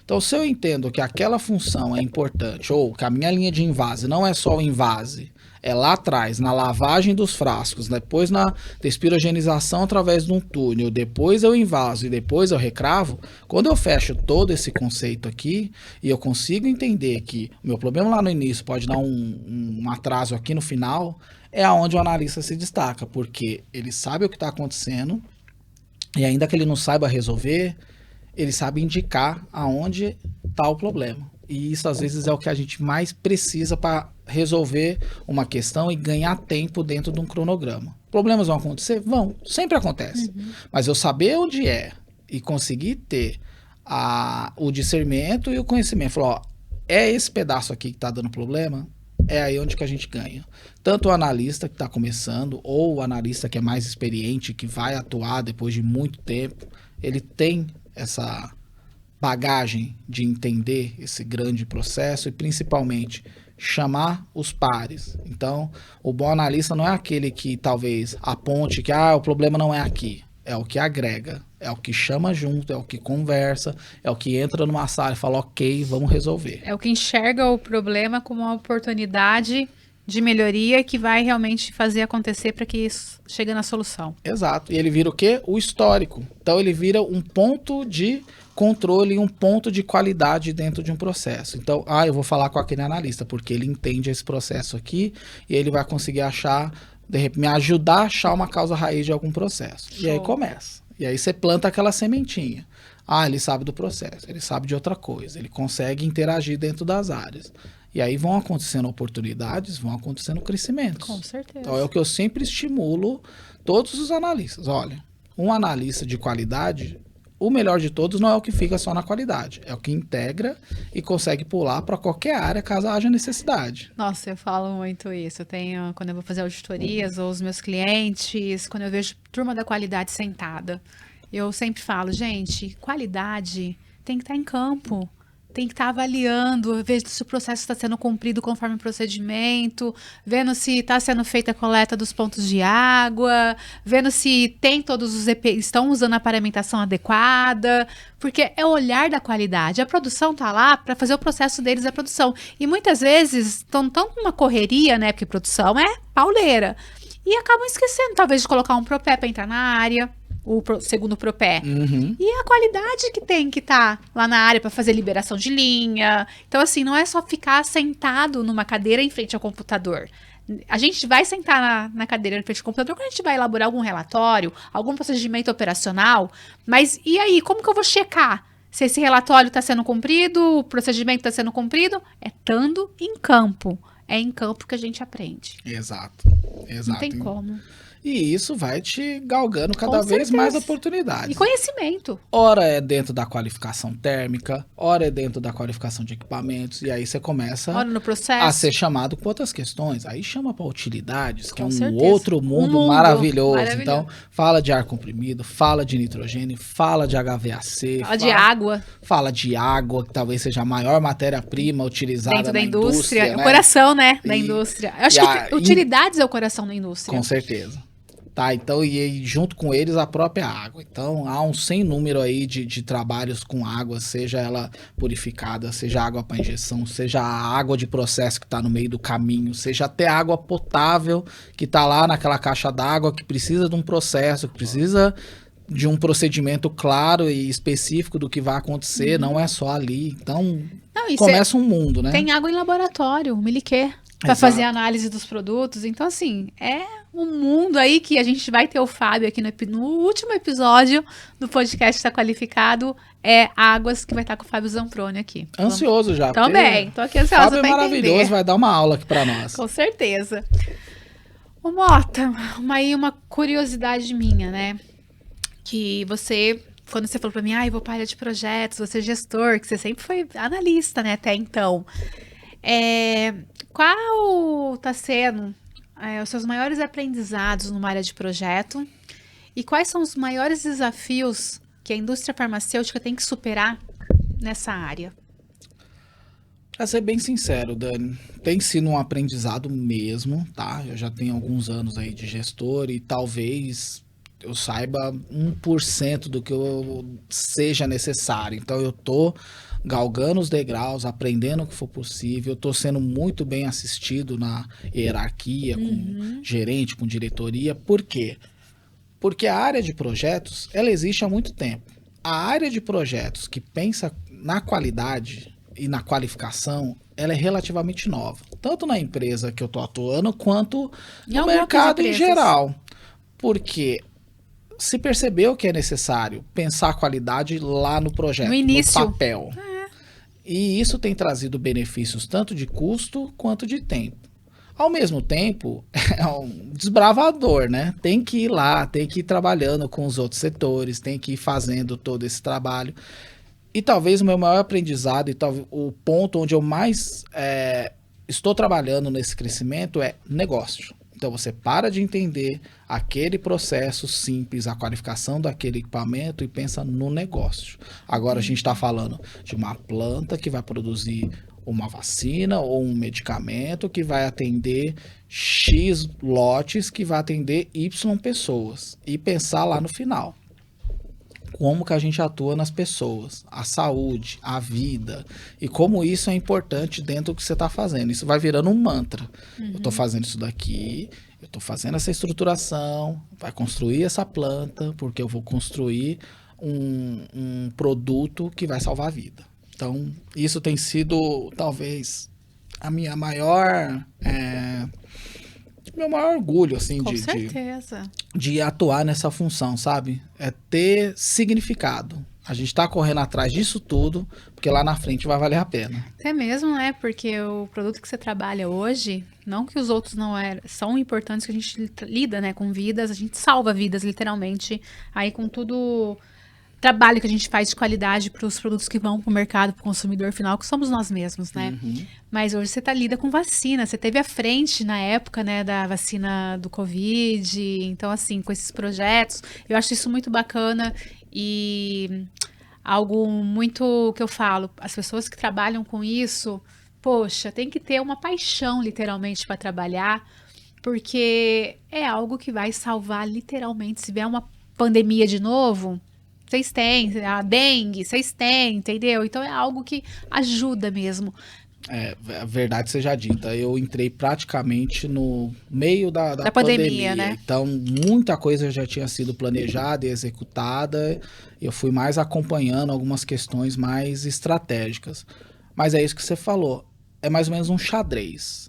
Então, se eu entendo que aquela função é importante, ou que a minha linha de invase não é só o invase, é lá atrás, na lavagem dos frascos, depois na despirogenização através de um túnel, depois eu invaso e depois eu recravo, quando eu fecho todo esse conceito aqui e eu consigo entender que o meu problema lá no início pode dar um atraso aqui no final, é aonde o analista se destaca, porque ele sabe o que está acontecendo e ainda que ele não saiba resolver, ele sabe indicar aonde está o problema. E isso, às vezes, é o que a gente mais precisa para resolver uma questão e ganhar tempo dentro de um cronograma. Problemas vão acontecer? Vão. Sempre acontece. Mas eu saber onde é e conseguir ter o discernimento e o conhecimento. Falar, é esse pedaço aqui que está dando problema? É aí onde que a gente ganha. Tanto o analista que está começando ou o analista que é mais experiente, que vai atuar depois de muito tempo, ele tem bagagem de entender esse grande processo e principalmente chamar os pares. Então, o bom analista não é aquele que talvez aponte que o problema não é aqui. É o que agrega, é o que chama junto, é o que conversa, é o que entra numa sala e fala, ok, vamos resolver. É o que enxerga o problema como uma oportunidade de melhoria que vai realmente fazer acontecer para que isso chegue na solução. Exato. E ele vira o quê? O histórico. Então ele vira um ponto de controle, um ponto de qualidade dentro de um processo. Então, eu vou falar com aquele analista, porque ele entende esse processo aqui e ele vai conseguir achar, de repente, me ajudar a achar uma causa raiz de algum processo. Show. E aí começa. E aí você planta aquela sementinha. Ele sabe do processo, ele sabe de outra coisa, ele consegue interagir dentro das áreas. E aí vão acontecendo oportunidades, vão acontecendo crescimentos. Com certeza. Então é o que eu sempre estimulo todos os analistas. Olha, um analista de qualidade, o melhor de todos não é o que fica só na qualidade, é o que integra e consegue pular para qualquer área caso haja necessidade. Nossa, eu falo muito isso. Eu tenho, quando eu vou fazer auditorias, ou os meus clientes, quando eu vejo turma da qualidade sentada, eu sempre falo, gente, qualidade tem que estar em campo. Tem que estar avaliando, vendo se o processo está sendo cumprido conforme o procedimento, vendo se está sendo feita a coleta dos pontos de água, vendo se tem todos os estão usando a paramentação adequada, porque é o olhar da qualidade. A produção está lá para fazer o processo deles da produção. E muitas vezes estão tão numa correria, né? Porque produção é pauleira. E acabam esquecendo, talvez, de colocar um propé para entrar na área. O segundo propé. Uhum. E a qualidade que tem que estar lá na área para fazer liberação de linha. Então, assim, não é só ficar sentado numa cadeira em frente ao computador. A gente vai sentar na cadeira em frente ao computador quando a gente vai elaborar algum relatório, algum procedimento operacional. Mas e aí, como que eu vou checar se esse relatório está sendo cumprido, o procedimento está sendo cumprido? É estando em campo. É em campo que a gente aprende. Exato. Não tem como. E isso vai te galgando cada Com vez certeza. mais oportunidades. E conhecimento. Ora é dentro da qualificação térmica, ora é dentro da qualificação de equipamentos, e aí você começa Ora no processo. a ser chamado com outras questões. Aí chama para utilidades, que Com é um certeza. outro mundo, maravilhoso. Maravilhoso. Então, fala de ar comprimido, fala de nitrogênio, fala de HVAC. Fala de água. Fala de água, que talvez seja a maior matéria-prima utilizada dentro da na indústria. né? O coração, né? Da E- indústria. Eu acho que utilidades é o coração da indústria. Com certeza. Tá, então, e junto com eles a própria água. Então, há um sem número aí de trabalhos com água, seja ela purificada, seja água para injeção, seja a água de processo que está no meio do caminho, seja até água potável que está lá naquela caixa d'água que precisa de um processo, que precisa de um procedimento claro e específico do que vai acontecer, não é só ali. Então, Não, e começa um mundo, né? tem água em laboratório, o Miliquê, para Exato. fazer a análise dos produtos. Então, assim, é um mundo aí que a gente vai ter o Fábio aqui no último episódio do podcast Está Qualificado, é Águas, que vai estar com o Fábio Zamproni aqui. Ansioso já. porque Também, tô aqui ansiosa Fábio é para maravilhoso, entender. vai dar uma aula aqui para nós. Com certeza. Ô Mota, uma curiosidade minha, né? Que você, quando você falou pra mim, eu vou para a área de projetos, você é gestor, que você sempre foi analista, né, até então. Qual tá sendo os seus maiores aprendizados numa área de projeto? E quais são os maiores desafios que a indústria farmacêutica tem que superar nessa área? Pra ser bem sincero, Dani, tem sido um aprendizado mesmo, tá? Eu já tenho alguns anos aí de gestor e talvez eu saiba 1% do que seja necessário. Então eu tô galgando os degraus, aprendendo o que for possível, eu tô sendo muito bem assistido na hierarquia, com gerente, com diretoria. Por quê? Porque a área de projetos, ela existe há muito tempo. A área de projetos que pensa na qualidade e na qualificação, ela é relativamente nova. Tanto na empresa que eu tô atuando, quanto no mercado em geral. Porque se percebeu que é necessário pensar a qualidade lá no projeto, No início. no papel. E isso tem trazido benefícios tanto de custo quanto de tempo. Ao mesmo tempo, é um desbravador, né? Tem que ir lá, tem que ir trabalhando com os outros setores, tem que ir fazendo todo esse trabalho. E talvez o meu maior aprendizado e talvez o ponto onde eu mais estou trabalhando nesse crescimento é negócio. Então você para de entender aquele processo simples, a qualificação daquele equipamento e pensa no negócio. Agora a gente está falando de uma planta que vai produzir uma vacina ou um medicamento que vai atender X lotes, que vai atender Y pessoas. E pensar lá no final. Como que a gente atua nas pessoas, a saúde, a vida, e como isso é importante dentro do que você está fazendo. Isso vai virando um mantra. Eu estou fazendo isso daqui, eu estou fazendo essa estruturação, vai construir essa planta, porque eu vou construir um produto que vai salvar a vida. Então, isso tem sido, talvez, a minha maior... meu maior orgulho, assim, Com certeza. de atuar nessa função, sabe? É ter significado. A gente tá correndo atrás disso tudo, porque lá na frente vai valer a pena. É mesmo, né? Porque o produto que você trabalha hoje, não que os outros não são importantes, que a gente lida, né, com vidas, a gente salva vidas, literalmente, aí com tudo... trabalho que a gente faz de qualidade para os produtos que vão para o mercado, para o consumidor final, que somos nós mesmos, né? Mas hoje você lida com vacina, você teve à frente na época, né, da vacina do Covid, então assim, com esses projetos, eu acho isso muito bacana e algo muito que eu falo, as pessoas que trabalham com isso, poxa, tem que ter uma paixão literalmente para trabalhar, porque é algo que vai salvar literalmente, se vier uma pandemia de novo... Vocês têm, a dengue, vocês têm, entendeu? Então é algo que ajuda mesmo. A verdade seja dita, eu entrei praticamente no meio da pandemia, né? Então muita coisa já tinha sido planejada e executada, eu fui mais acompanhando algumas questões mais estratégicas. Mas é isso que você falou, é mais ou menos um xadrez.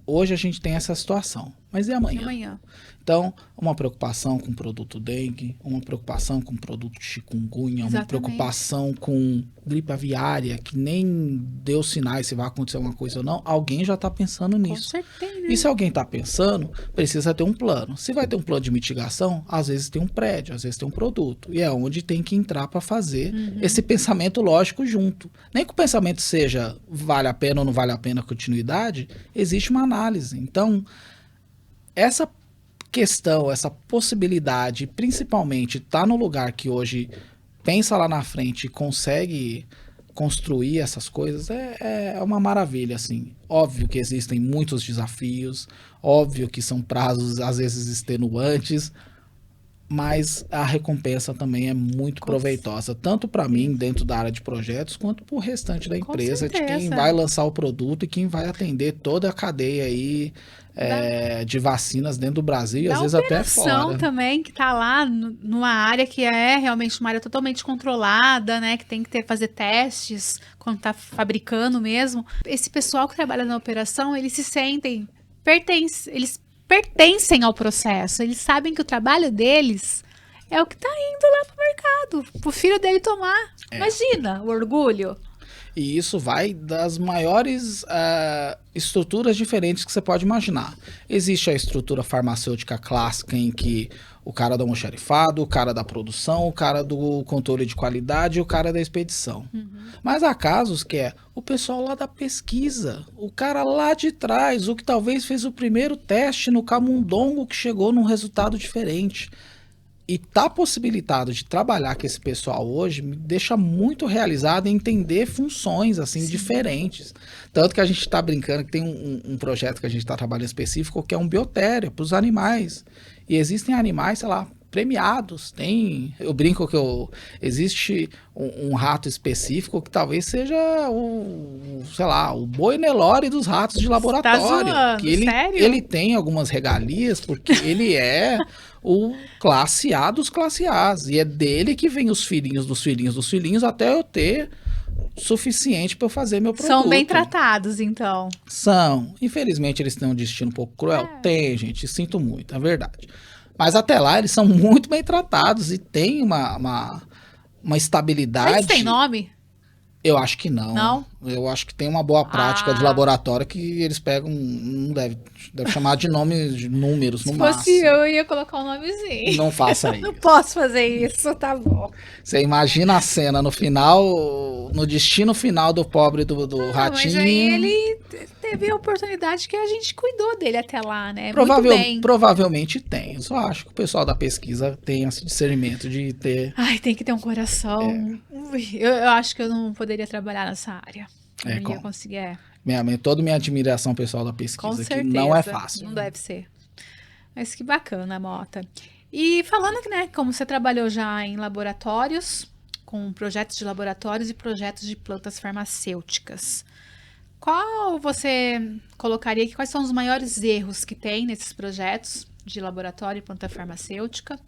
Hoje a gente tem essa situação, mas e amanhã? E amanhã? Então, uma preocupação com o produto dengue, uma preocupação com o produto chikungunya, Exatamente. Uma preocupação com gripe aviária, que nem deu sinais se vai acontecer alguma coisa ou não, alguém já está pensando nisso. Com certeza. E se alguém está pensando, precisa ter um plano. Se vai ter um plano de mitigação, às vezes tem um prédio, às vezes tem um produto. E é onde tem que entrar para fazer esse pensamento lógico junto. Nem que o pensamento seja vale a pena ou não vale a pena a continuidade, existe uma análise. Então, essa questão, essa possibilidade, principalmente tá no lugar que hoje pensa lá na frente e consegue construir essas coisas, é uma maravilha, assim. Óbvio que existem muitos desafios, óbvio que são prazos às vezes extenuantes, mas a recompensa também é muito proveitosa, tanto para mim dentro da área de projetos, quanto para o restante da empresa, de quem vai lançar o produto e quem vai atender toda a cadeia aí de vacinas dentro do Brasil e às vezes até fora. Também, que está lá numa área que é realmente uma área totalmente controlada, né, que tem que fazer testes quando está fabricando mesmo. Esse pessoal que trabalha na operação, eles se sentem, eles pertencem ao processo, eles sabem que o trabalho deles é o que está indo lá pro mercado, pro filho dele tomar. Imagina o orgulho. E isso vai das maiores estruturas diferentes que você pode imaginar. Existe a estrutura farmacêutica clássica em que o cara do almoxarifado, o cara da produção, o cara do controle de qualidade e o cara da expedição. Mas há casos que é o pessoal lá da pesquisa, o cara lá de trás, o que talvez fez o primeiro teste no camundongo que chegou num resultado diferente. E tá possibilitado de trabalhar com esse pessoal hoje me deixa muito realizado em entender funções assim diferentes. Tanto que a gente está brincando que tem um projeto que a gente está trabalhando específico que é um biotério para os animais. E existem animais, sei lá, premiados. Eu brinco que existe um rato específico que talvez seja o boi Nelore dos ratos de laboratório. Tá zoando, que sério? Ele tem algumas regalias porque ele é o classe A dos classe As. E é dele que vem os filhinhos dos filhinhos dos filhinhos até eu ter suficiente para eu fazer meu produto. São bem tratados, então. São. Infelizmente, eles têm um destino um pouco cruel. Tem, gente. Sinto muito, é verdade. Mas até lá, eles são muito bem tratados e tem uma estabilidade. Eles têm nome? Eu acho que não. Não? Eu acho que tem uma boa prática de laboratório que eles pegam, não deve chamar de nomes, de números no máximo. Se fosse eu ia colocar um nomezinho. Não faça isso. Não posso fazer isso, tá bom. Você imagina a cena no final, no destino final do pobre do ratinho. Mas aí ele teve a oportunidade que a gente cuidou dele até lá, né? Muito bem. Provavelmente tem. Eu só acho que o pessoal da pesquisa tem esse discernimento de ter... Ai, tem que ter um coração. Ui, eu acho que eu não poderia trabalhar nessa área. Eu não ia conseguir. Toda minha admiração pessoal da Com pesquisa, certeza. que não é fácil. Não deve ser. Mas que bacana, Mota. E falando que, né, como você trabalhou já em laboratórios, com projetos de laboratórios e projetos de plantas farmacêuticas, qual você colocaria aqui? Quais são os maiores erros que tem nesses projetos de laboratório e planta farmacêutica?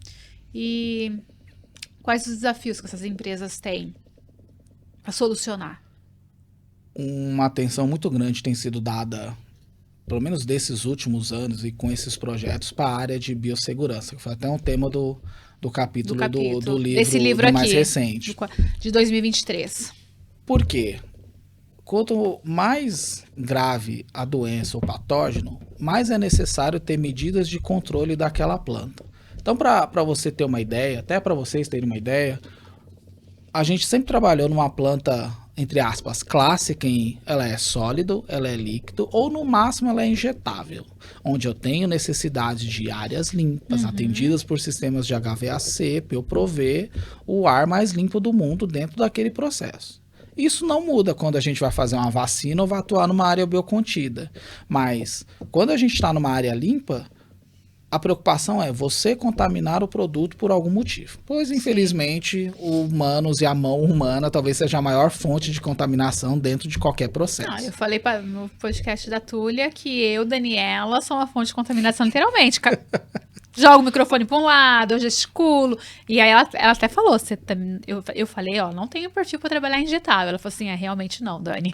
E quais os desafios que essas empresas têm para solucionar? Uma atenção muito grande tem sido dada, pelo menos desses últimos anos e com esses projetos, para a área de biossegurança, que foi até um tema do capítulo do livro, desse livro aqui, mais recente. De 2023. Por quê? Quanto mais grave a doença ou patógeno, mais é necessário ter medidas de controle daquela planta. Então, para você ter uma ideia, até para vocês terem uma ideia, a gente sempre trabalhou numa planta, entre aspas, clássica, em ela é sólido, ela é líquido, ou no máximo ela é injetável, onde eu tenho necessidade de áreas limpas, atendidas por sistemas de HVAC, para eu prover o ar mais limpo do mundo dentro daquele processo. Isso não muda quando a gente vai fazer uma vacina ou vai atuar numa área biocontida, mas quando a gente está numa área limpa, a preocupação é você contaminar o produto por algum motivo. Pois, infelizmente, humanos e a mão humana talvez seja a maior fonte de contaminação dentro de qualquer processo. Eu falei no podcast da Túlia que eu, Daniela, sou uma fonte de contaminação, literalmente. Jogo o microfone para um lado, eu gesticulo. E aí ela até falou, eu falei, não tenho perfil para trabalhar em injetável. Ela falou assim, realmente não, Dani.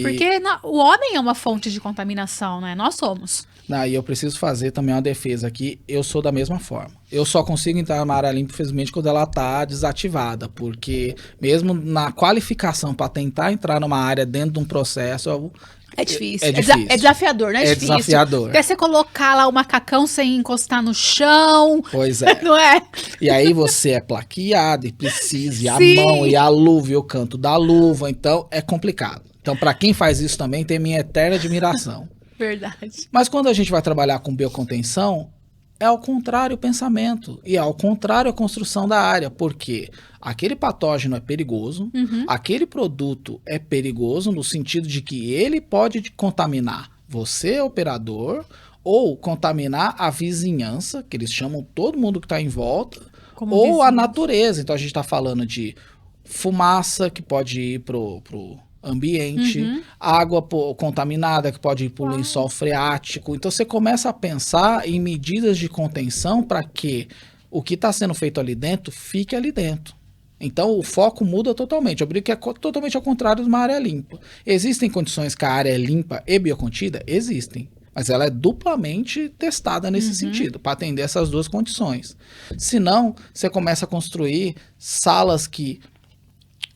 Porque o homem é uma fonte de contaminação, né? Nós somos. E eu preciso fazer também uma defesa aqui, eu sou da mesma forma. Eu só consigo entrar numa área limpa, infelizmente, quando ela está desativada, porque mesmo na qualificação para tentar entrar numa área dentro de um processo... É difícil. É difícil. É desafiador, né? É desafiador. Até você colocar lá o macacão sem encostar no chão. Pois é. Não é? E aí você é plaqueado e precisa, e a Sim. mão, e a luva, e o canto da luva. Então, é complicado. Então, para quem faz isso também, tem minha eterna admiração. Verdade. Mas quando a gente vai trabalhar com biocontenção, é ao contrário o pensamento. E é ao contrário a construção da área. Porque aquele patógeno é perigoso, aquele produto é perigoso no sentido de que ele pode contaminar você, operador, ou contaminar a vizinhança, que eles chamam todo mundo que está em volta, Como ou vizinhos. a natureza. Então a gente está falando de fumaça que pode ir pro ambiente, água contaminada que pode ir para o lençol freático. Então você começa a pensar em medidas de contenção para que o que está sendo feito ali dentro fique ali dentro. Então o foco muda totalmente. Eu brinco que é totalmente ao contrário de uma área limpa. Existem condições que a área é limpa e biocontida? Existem. Mas ela é duplamente testada nesse sentido, para atender essas duas condições. Senão, você começa a construir salas que,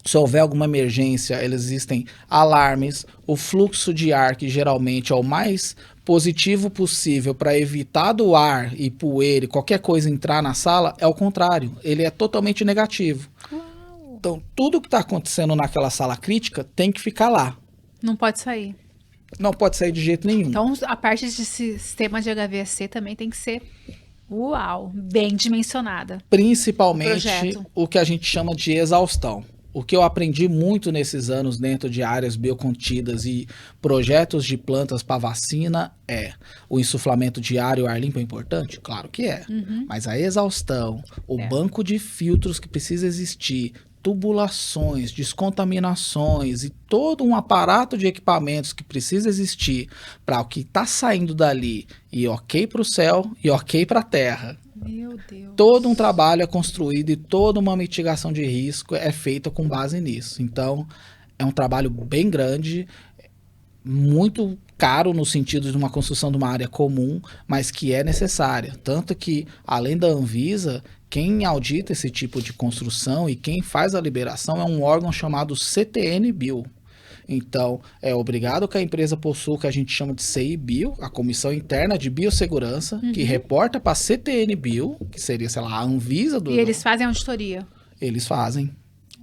se houver alguma emergência, existem alarmes, o fluxo de ar, que geralmente é o mais positivo possível para evitar do ar e poeira e qualquer coisa entrar na sala, é o contrário, ele é totalmente negativo. Uau. Então, tudo que está acontecendo naquela sala crítica tem que ficar lá. Não pode sair. Não pode sair de jeito nenhum. Então, a parte de sistema de HVAC também tem que ser, bem dimensionada. Principalmente o que a gente chama de exaustão. O que eu aprendi muito nesses anos dentro de áreas biocontidas e projetos de plantas para vacina é: o insuflamento diário, o ar limpo é importante? Claro que é. Mas a exaustão, o banco de filtros que precisa existir, tubulações, descontaminações e todo um aparato de equipamentos que precisa existir para o que está saindo dali ir ok para o céu e ok para a terra. Meu Deus. Todo um trabalho é construído e toda uma mitigação de risco é feita com base nisso. Então, é um trabalho bem grande, muito caro no sentido de uma construção de uma área comum, mas que é necessária. Tanto que, além da Anvisa, quem audita esse tipo de construção e quem faz a liberação é um órgão chamado CTN-Bio. Então, é obrigado que a empresa possua o que a gente chama de CI-Bio, a Comissão Interna de Biossegurança, que reporta para a CTN-Bio, que seria, sei lá, a Anvisa do... E eles fazem auditoria? Eles fazem.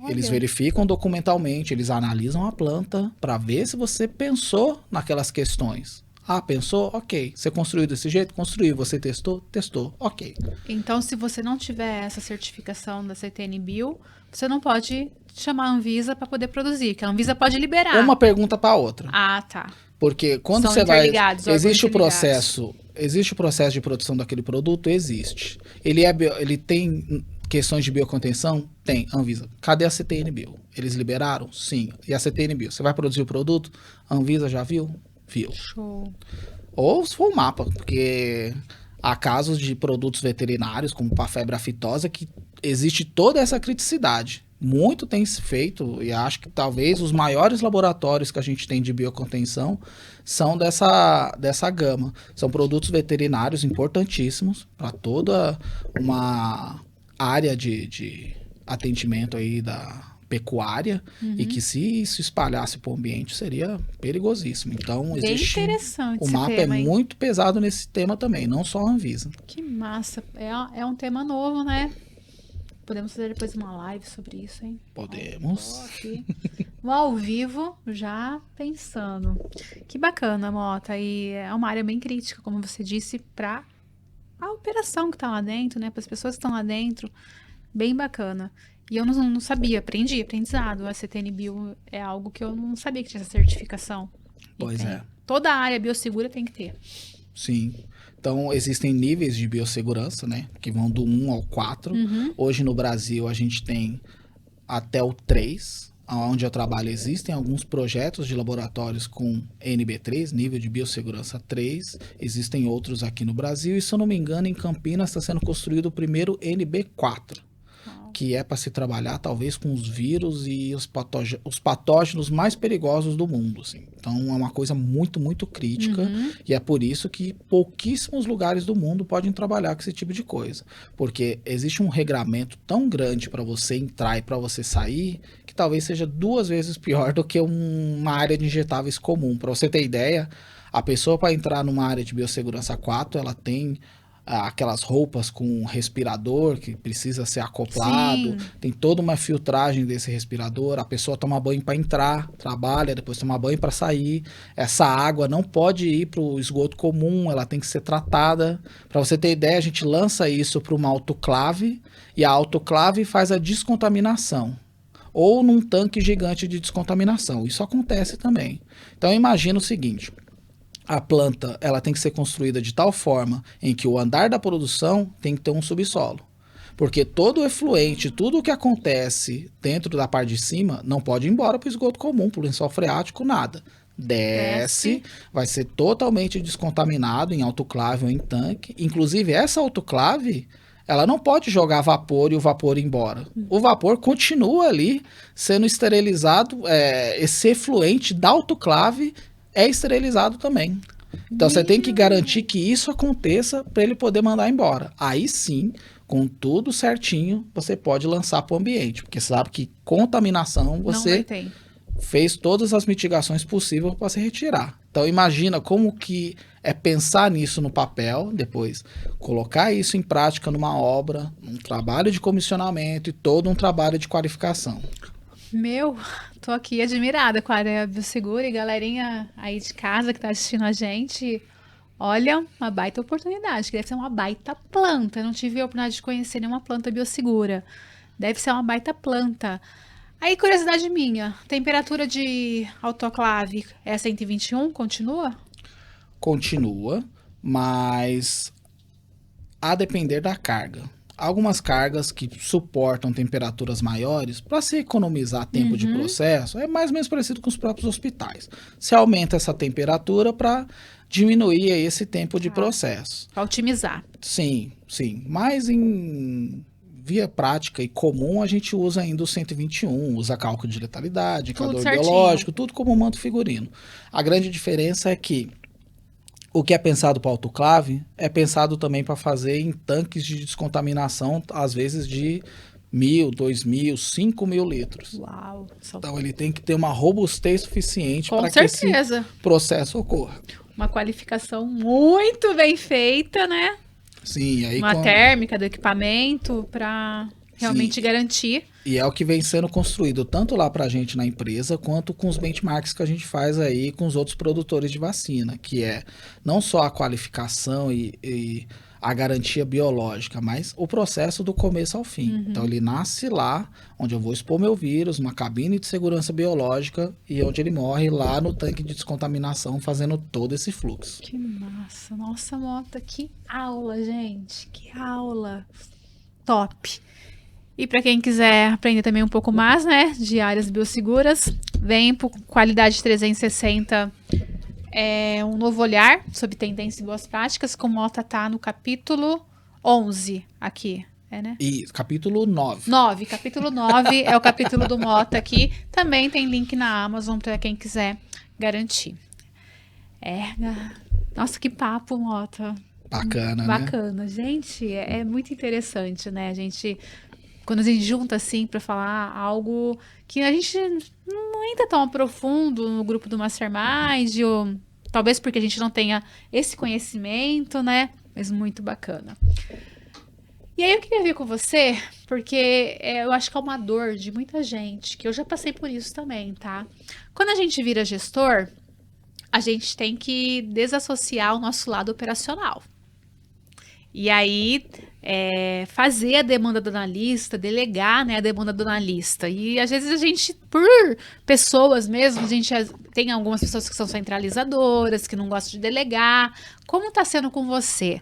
Olha. Eles verificam documentalmente, eles analisam a planta para ver se você pensou naquelas questões. Ah, pensou? Ok. Você construiu desse jeito? Construiu. Você testou? Testou. Ok. Então, se você não tiver essa certificação da CTN-Bio, você não pode chamar a Anvisa para poder produzir, que a Anvisa pode liberar. Uma pergunta para outra. Ah, tá. Porque quando São você vai... interligados, órgãos Existe o interligados. processo de produção daquele produto? Existe. Ele tem questões de biocontenção? Tem. Anvisa. Cadê a CTN-Bio? Eles liberaram? Sim. E a CTN-Bio? Você vai produzir o produto? A Anvisa já viu? Viu. Show. Ou se for o mapa, porque há casos de produtos veterinários, como para febre aftosa, que existe toda essa criticidade. Muito tem se feito, e acho que talvez os maiores laboratórios que a gente tem de biocontenção são dessa gama. São produtos veterinários importantíssimos para toda uma área de atendimento aí da pecuária, e que se isso espalhasse para o ambiente seria perigosíssimo. Então, Bem existe... interessante O esse mapa tema, é hein? muito pesado nesse tema também, não só a Anvisa. Que massa. É um tema novo, né? Podemos fazer depois uma live sobre isso, hein? Podemos. Tô aqui, no ao vivo, já pensando. Que bacana, Mota. E é uma área bem crítica, como você disse, para a operação que tá lá dentro, né? Para as pessoas que estão lá dentro. Bem bacana. E eu não sabia, aprendizado. A CTN-Bio é algo que eu não sabia que tinha essa certificação. E Pois tem. é. Toda a área biosegura tem que ter. Sim. Então, existem níveis de biossegurança, né? Que vão do 1 ao 4. Hoje no Brasil a gente tem até o 3. Onde eu trabalho existem alguns projetos de laboratórios com NB3, nível de biossegurança 3. Existem outros aqui no Brasil. E se eu não me engano, em Campinas está sendo construído o primeiro NB4. Que é para se trabalhar talvez com os vírus e os patógenos mais perigosos do mundo. Assim. Então é uma coisa muito, muito crítica, e é por isso que pouquíssimos lugares do mundo podem trabalhar com esse tipo de coisa. Porque existe um regramento tão grande para você entrar e para você sair, que talvez seja 2 vezes pior do que uma área de injetáveis comum. Para você ter ideia, a pessoa para entrar numa área de biossegurança 4, ela tem aquelas roupas com respirador que precisa ser acoplado, tem toda uma filtragem desse respirador, a pessoa toma banho para entrar, trabalha, depois toma banho para sair, essa água não pode ir para o esgoto comum, ela tem que ser tratada. Para você ter ideia, a gente lança isso para uma autoclave, e a autoclave faz a descontaminação, ou num tanque gigante de descontaminação. Isso acontece também. Então imagina o seguinte: a planta ela tem que ser construída de tal forma em que o andar da produção tem que ter um subsolo. Porque todo o efluente, tudo o que acontece dentro da parte de cima, não pode ir embora para o esgoto comum, para o lençol freático, nada. Desce, vai ser totalmente descontaminado em autoclave ou em tanque. Inclusive, essa autoclave, ela não pode jogar vapor e o vapor ir embora. O vapor continua ali sendo esterilizado, esse efluente da autoclave é esterilizado também. Então você tem que garantir que isso aconteça para ele poder mandar embora. Aí sim, com tudo certinho, você pode lançar para o ambiente. Porque você sabe que contaminação você fez todas as mitigações possíveis para se retirar. Então imagina como que é pensar nisso no papel, depois colocar isso em prática numa obra, um trabalho de comissionamento e todo um trabalho de qualificação. Tô aqui admirada com a área biosegura, e galerinha aí de casa que tá assistindo a gente, olha, uma baita oportunidade, que deve ser uma baita planta. Eu não tive a oportunidade de conhecer nenhuma planta biosegura. Deve ser uma baita planta. Aí, curiosidade minha, temperatura de autoclave é 121, continua? Continua, mas a depender da carga. Algumas cargas que suportam temperaturas maiores, para se economizar tempo de processo, é mais ou menos parecido com os próprios hospitais. Se aumenta essa temperatura para diminuir esse tempo de processo. Para otimizar. Sim, sim. Mas em via prática e comum, a gente usa ainda o 121, usa cálculo de letalidade, indicador biológico, tudo como manto figurino. A grande diferença é que o que é pensado para autoclave é pensado também para fazer em tanques de descontaminação, às vezes de 1.000, 2.000, 5.000 litros. Uau! Então ele tem que ter uma robustez suficiente para que esse processo ocorra. Uma qualificação muito bem feita, né? Sim, aí uma térmica do equipamento para... realmente garantir. E é o que vem sendo construído tanto lá pra gente na empresa, quanto com os benchmarks que a gente faz aí com os outros produtores de vacina, que é não só a qualificação e a garantia biológica, mas o processo do começo ao fim. Então ele nasce lá, onde eu vou expor meu vírus, uma cabine de segurança biológica, e onde ele morre lá no tanque de descontaminação, fazendo todo esse fluxo. Que massa. Nossa, Mota, que aula, gente. Que aula. Top. E para quem quiser aprender também um pouco mais, né, de áreas biosseguras, vem por Qualidade 360, um novo olhar sobre tendências e boas práticas, como o Mota tá no capítulo 11 aqui, né? E capítulo 9. Capítulo 9 é o capítulo do Mota aqui. Também tem link na Amazon para quem quiser garantir. Nossa, que papo, Mota. Bacana, né? Bacana. Gente, é muito interessante, né? Quando a gente junta assim para falar algo que a gente não entra tão profundo no grupo do Mastermind, ou talvez porque a gente não tenha esse conhecimento, né? Mas muito bacana. E aí eu queria ver com você, porque eu acho que é uma dor de muita gente, que eu já passei por isso também, tá? Quando a gente vira gestor, a gente tem que desassociar o nosso lado operacional. E aí, fazer a demanda do analista, delegar, né, a demanda do analista. E às vezes a gente, por pessoas mesmo, a gente tem algumas pessoas que são centralizadoras, que não gostam de delegar. Como está sendo com você?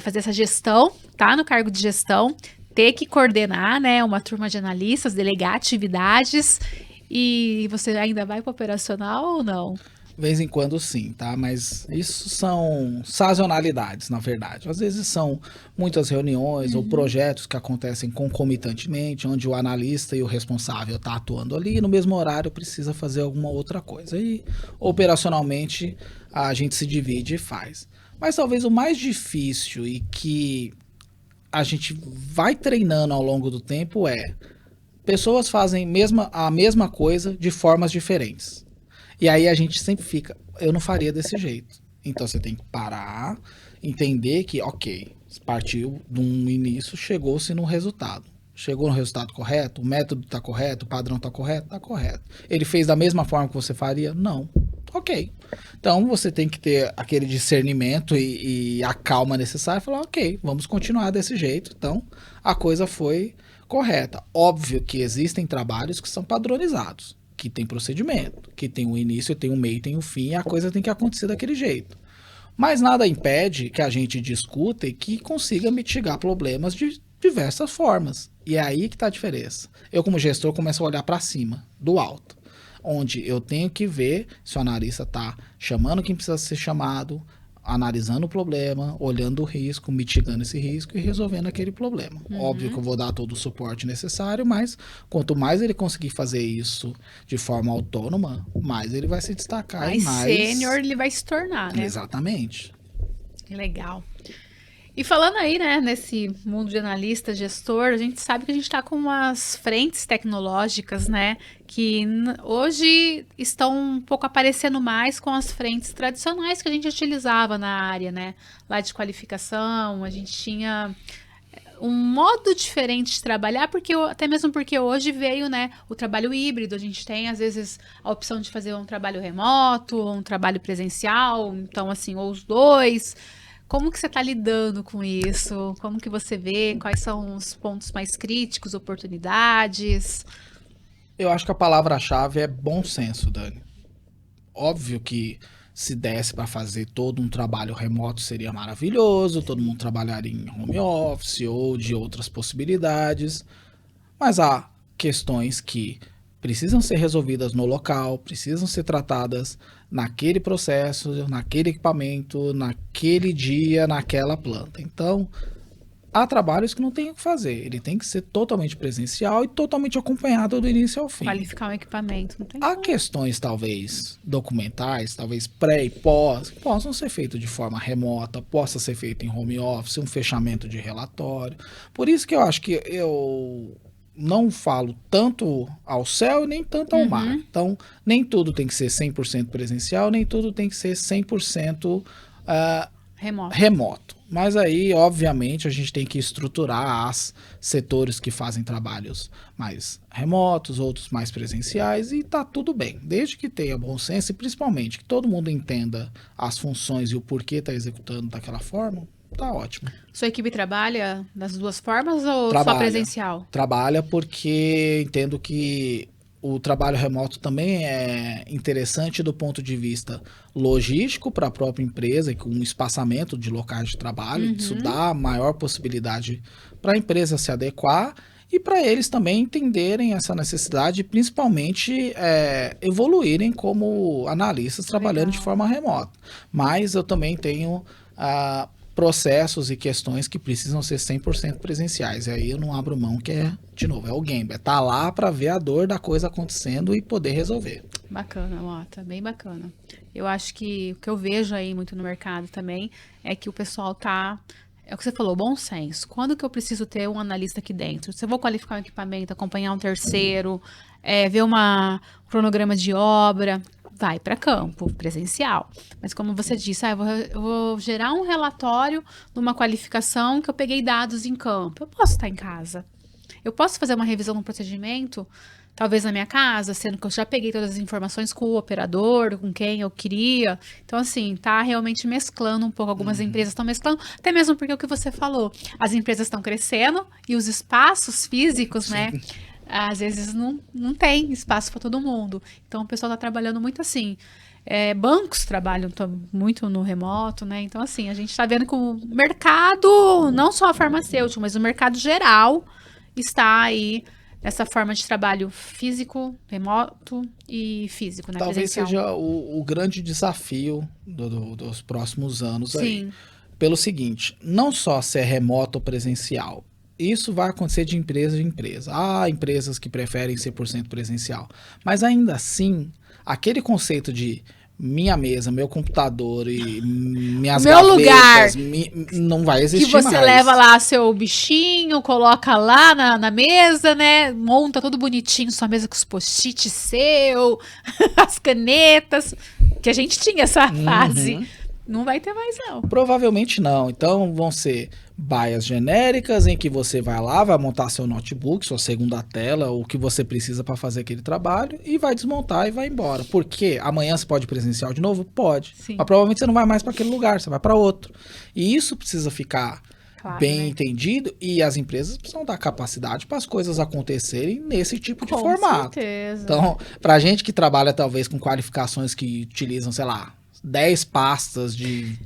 Fazer essa gestão, tá no cargo de gestão, ter que coordenar, né, uma turma de analistas, delegar atividades, e você ainda vai para o operacional ou não? De vez em quando sim, tá? Mas isso são sazonalidades, na verdade. Às vezes são muitas reuniões ou projetos que acontecem concomitantemente, onde o analista e o responsável estão atuando ali e no mesmo horário precisa fazer alguma outra coisa. E operacionalmente a gente se divide e faz. Mas talvez o mais difícil e que a gente vai treinando ao longo do tempo pessoas fazem a mesma coisa de formas diferentes. E aí a gente sempre fica, eu não faria desse jeito. Então você tem que parar, entender que, ok, partiu de um início, chegou-se no resultado. Chegou no resultado correto? O método está correto? O padrão está correto? Está correto. Ele fez da mesma forma que você faria? Não. Ok. Então você tem que ter aquele discernimento e a calma necessária e falar, ok, vamos continuar desse jeito. Então a coisa foi correta. Óbvio que existem trabalhos que são padronizados, que tem procedimento, que tem um início, tem um meio, tem um fim, e a coisa tem que acontecer daquele jeito. Mas nada impede que a gente discuta e que consiga mitigar problemas de diversas formas. E é aí que está a diferença. Eu, como gestor, começo a olhar para cima, do alto, onde eu tenho que ver se o analista está chamando quem precisa ser chamado, analisando o problema, olhando o risco, mitigando esse risco e resolvendo aquele problema. Óbvio que eu vou dar todo o suporte necessário, mas quanto mais ele conseguir fazer isso de forma autônoma, mais ele vai se destacar. Mais sênior ele vai se tornar, né? Exatamente. Legal. E falando aí, né, nesse mundo de analista, gestor, a gente sabe que a gente está com umas frentes tecnológicas, né, que hoje estão um pouco aparecendo mais com as frentes tradicionais que a gente utilizava na área, né, lá de qualificação, a gente tinha um modo diferente de trabalhar, até mesmo porque hoje veio, né, o trabalho híbrido, a gente tem às vezes a opção de fazer um trabalho remoto, um trabalho presencial, então assim, ou os dois. Como que você está lidando com isso? Como que você vê? Quais são os pontos mais críticos, oportunidades? Eu acho que a palavra-chave é bom senso, Dani. Óbvio que se desse para fazer todo um trabalho remoto seria maravilhoso, todo mundo trabalharia em home office ou de outras possibilidades, mas há questões que precisam ser resolvidas no local, precisam ser tratadas naquele processo, naquele equipamento, naquele dia, naquela planta. Então, há trabalhos que não tem o que fazer. Ele tem que ser totalmente presencial e totalmente acompanhado do início ao fim. Qualificar o equipamento, não tem Há como. questões, talvez, documentais, talvez pré e pós, que possam ser feitas de forma remota, possa ser feito em home office, um fechamento de relatório. Por isso que eu acho que eu não falo tanto ao céu e nem tanto ao mar. Então, nem tudo tem que ser 100% presencial, nem tudo tem que ser 100% remoto. Mas aí, obviamente, a gente tem que estruturar os setores que fazem trabalhos mais remotos, outros mais presenciais, e tá tudo bem. Desde que tenha bom senso e principalmente que todo mundo entenda as funções e o porquê tá executando daquela forma, tá ótimo. Sua equipe trabalha das duas formas ou só Trabalha. presencial? Trabalha porque entendo que o trabalho remoto também é interessante do ponto de vista logístico para a própria empresa e com um espaçamento de locais de trabalho. Isso dá maior possibilidade para a empresa se adequar e para eles também entenderem essa necessidade e principalmente evoluírem como analistas trabalhando de forma remota. Mas eu também tenho processos e questões que precisam ser 100% presenciais. E aí eu não abro mão, que é, de novo, é o game. É tá lá para ver a dor da coisa acontecendo e poder resolver. Bacana, Mota, bem bacana. Eu acho que o que eu vejo aí muito no mercado também é que o pessoal tá... É o que você falou, bom senso. Quando que eu preciso ter um analista aqui dentro? Se eu vou qualificar um equipamento, acompanhar um terceiro, ver um cronograma de obra, vai para campo, presencial. Mas como você disse, eu vou gerar um relatório numa qualificação que eu peguei dados em campo. Eu posso estar em casa. Eu posso fazer uma revisão no procedimento, talvez na minha casa, sendo que eu já peguei todas as informações com o operador, com quem eu queria. Então, assim, tá realmente mesclando um pouco. Algumas empresas estão mesclando, até mesmo porque o que você falou, as empresas estão crescendo e os espaços físicos, né? Às vezes não tem espaço para todo mundo. Então, o pessoal está trabalhando muito assim. Bancos trabalham muito no remoto, né? Então, assim, a gente está vendo que o mercado, não só farmacêutico, mas o mercado geral está aí nessa forma de trabalho físico, remoto e físico, né? Talvez presencial. seja o grande desafio dos próximos anos. Sim. Aí. Pelo seguinte, não só se é remoto ou presencial. Isso vai acontecer de empresa em empresa. Há empresas que preferem 100% presencial. Mas ainda assim, aquele conceito de minha mesa, meu computador e minhas gavetas, não vai existir mais. Que você leva lá seu bichinho, coloca lá na mesa, né? Monta tudo bonitinho, sua mesa com os post-it seu, as canetas, que a gente tinha essa fase. Não vai ter mais, não. Provavelmente não. Então vão ser baias genéricas em que você vai lá, vai montar seu notebook, sua segunda tela, o que você precisa para fazer aquele trabalho e vai desmontar e vai embora. Porque amanhã você pode ir presencial de novo? Pode. Sim. Mas provavelmente você não vai mais para aquele lugar, você vai para outro. E isso precisa ficar bem entendido e as empresas precisam dar capacidade para as coisas acontecerem nesse tipo de formato. Com certeza. Então, pra gente que trabalha talvez com qualificações que utilizam, sei lá, 10 pastas de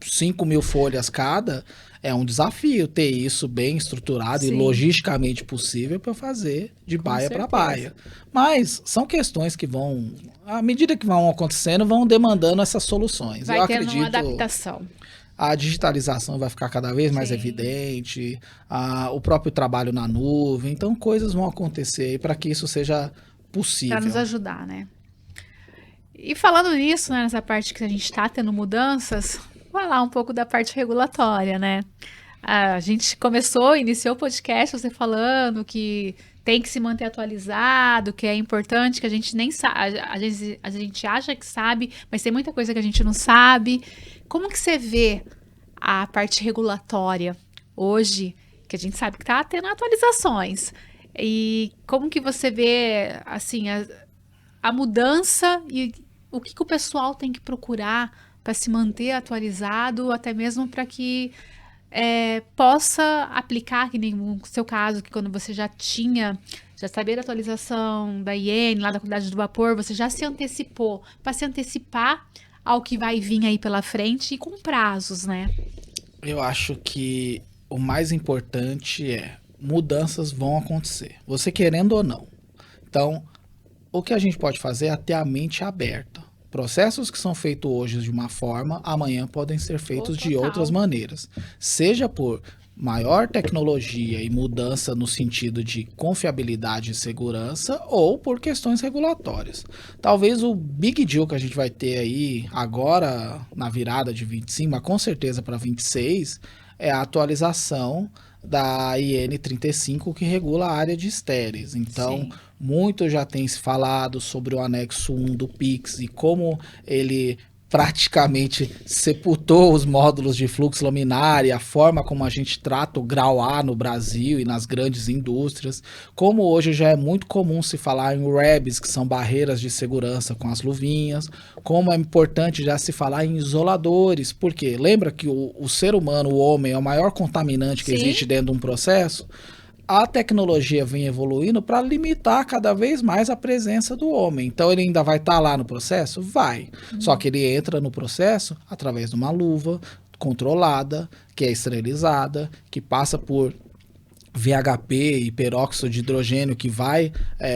5.000 folhas cada, é um desafio ter isso bem estruturado e logisticamente possível para fazer de baia para baia. Mas são questões que vão, à medida que vão acontecendo, vão demandando essas soluções. Vai tendo uma adaptação. A digitalização vai ficar cada vez mais evidente, o próprio trabalho na nuvem, então coisas vão acontecer para que isso seja possível. Para nos ajudar, né? E falando nisso, né, nessa parte que a gente está tendo mudanças, falar um pouco da parte regulatória, né? A gente iniciou o podcast você falando que tem que se manter atualizado, que é importante, que a gente nem sabe, a gente acha que sabe, mas tem muita coisa que a gente não sabe. Como que você vê a parte regulatória hoje, que a gente sabe que está tendo atualizações? E como que você vê, assim, a mudança e o que o pessoal tem que procurar para se manter atualizado, até mesmo para que possa aplicar, que nem no seu caso, que quando você já sabia da atualização da IN, lá da qualidade do vapor, você já se antecipou, para se antecipar ao que vai vir aí pela frente e com prazos, né? Eu acho que o mais importante mudanças vão acontecer, você querendo ou não. Então, o que a gente pode fazer é ter a mente aberta. Processos que são feitos hoje de uma forma, amanhã podem ser feitos de outras maneiras. Seja por maior tecnologia e mudança no sentido de confiabilidade e segurança, ou por questões regulatórias. Talvez o big deal que a gente vai ter aí agora, na virada de 25, mas com certeza para 26, é a atualização da IN 35, que regula a área de estéreis. Então, muito já tem se falado sobre o anexo 1 do PIX e como ele praticamente sepultou os módulos de fluxo laminar e a forma como a gente trata o grau A no Brasil e nas grandes indústrias, como hoje já é muito comum se falar em REBs, que são barreiras de segurança com as luvinhas, como é importante já se falar em isoladores, porque lembra que o ser humano, o homem, é o maior contaminante que Sim. existe dentro de um processo? A tecnologia vem evoluindo para limitar cada vez mais a presença do homem. Então ele ainda vai estar lá no processo? Vai. Só que ele entra no processo através de uma luva controlada, que é esterilizada, que passa por VHP e peróxido de hidrogênio, que vai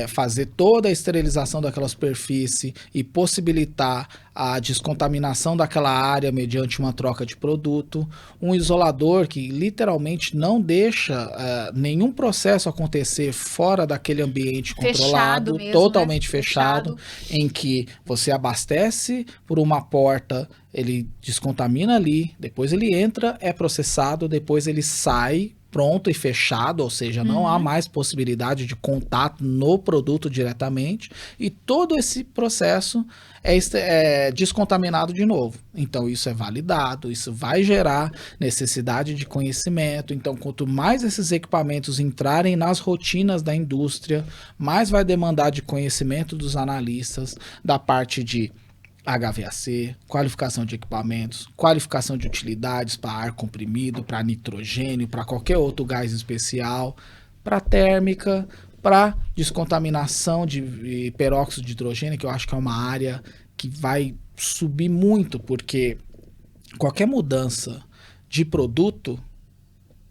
fazer toda a esterilização daquela superfície e possibilitar a descontaminação daquela área mediante uma troca de produto. Um isolador que literalmente não deixa nenhum processo acontecer fora daquele ambiente controlado, Mesmo, totalmente né? fechado, em que você abastece por uma porta, ele descontamina ali, depois ele entra, é processado, depois ele sai pronto e fechado, ou seja, não há mais possibilidade de contato no produto diretamente, e todo esse processo é descontaminado de novo. Então isso é validado, isso vai gerar necessidade de conhecimento. Então quanto mais esses equipamentos entrarem nas rotinas da indústria, mais vai demandar de conhecimento dos analistas, da parte de HVAC, qualificação de equipamentos, qualificação de utilidades para ar comprimido, para nitrogênio, para qualquer outro gás especial, para térmica, para descontaminação de peróxido de hidrogênio, que eu acho que é uma área que vai subir muito, porque qualquer mudança de produto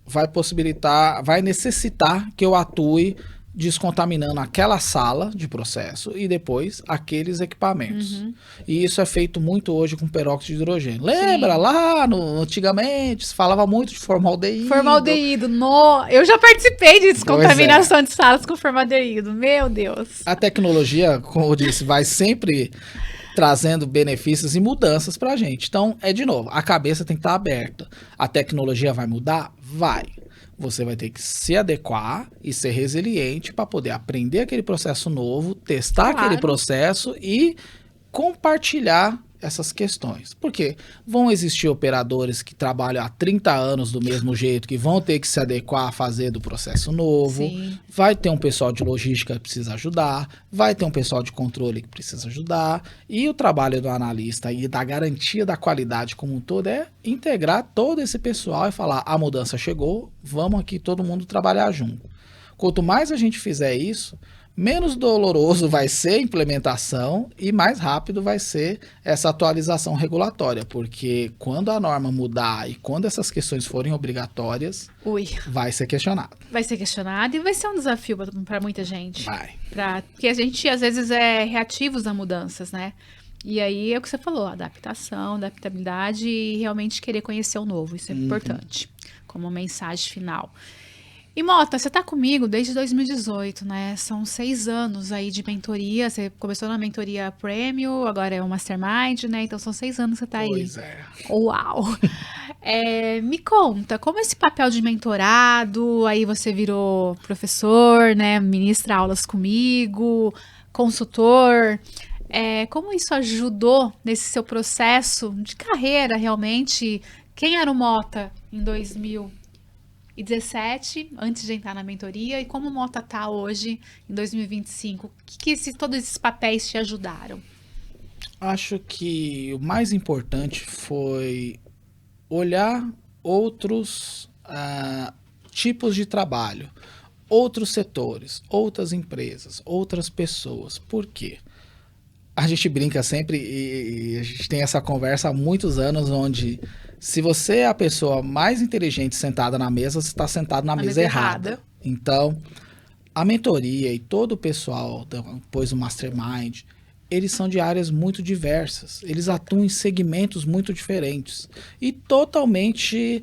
vai necessitar que eu atue descontaminando aquela sala de processo e depois aqueles equipamentos. E isso é feito muito hoje com peróxido de hidrogênio. Lembra? Sim. Lá antigamente se falava muito de formaldeído. Formaldeído, eu já participei de descontaminação de salas com formaldeído, meu Deus. A tecnologia, como eu disse, vai sempre trazendo benefícios e mudanças pra gente. Então, de novo, a cabeça tem que estar aberta. A tecnologia vai mudar? Vai. Você vai ter que se adequar e ser resiliente para poder aprender aquele processo novo, testar aquele processo e compartilhar essas questões. Porque vão existir operadores que trabalham há 30 anos do mesmo jeito, que vão ter que se adequar a fazer do processo novo. Sim. Vai ter um pessoal de logística que precisa ajudar, vai ter um pessoal de controle que precisa ajudar, e o trabalho do analista e da garantia da qualidade como um todo é integrar todo esse pessoal e falar, a mudança chegou, vamos aqui todo mundo trabalhar junto. Quanto mais a gente fizer isso, menos doloroso vai ser a implementação e mais rápido vai ser essa atualização regulatória, porque quando a norma mudar e quando essas questões forem obrigatórias, vai ser questionado. Vai ser questionado e vai ser um desafio para muita gente. Vai. Porque a gente, às vezes, é reativos a mudanças, né? E aí é o que você falou, adaptação, adaptabilidade e realmente querer conhecer o novo. Isso é importante, como mensagem final. E Mota, você tá comigo desde 2018, né? São 6 anos aí de mentoria. Você começou na mentoria Premium, agora é o Mastermind, né? Então são 6 anos que você tá aí. Pois é. Uau! Me conta, como esse papel de mentorado, aí você virou professor, né? Ministra aulas comigo, consultor. Como isso ajudou nesse seu processo de carreira, realmente? Quem era o Mota em 2017, antes de entrar na mentoria, e como o Mota tá hoje, em 2025? O que todos esses papéis te ajudaram? Acho que o mais importante foi olhar outros tipos de trabalho, outros setores, outras empresas, outras pessoas. Por quê? A gente brinca sempre e a gente tem essa conversa há muitos anos, onde se você é a pessoa mais inteligente sentada na mesa, você está sentado na mesa errada. Então, a mentoria e todo o pessoal, depois o Mastermind, eles são de áreas muito diversas. Eles atuam em segmentos muito diferentes. E totalmente,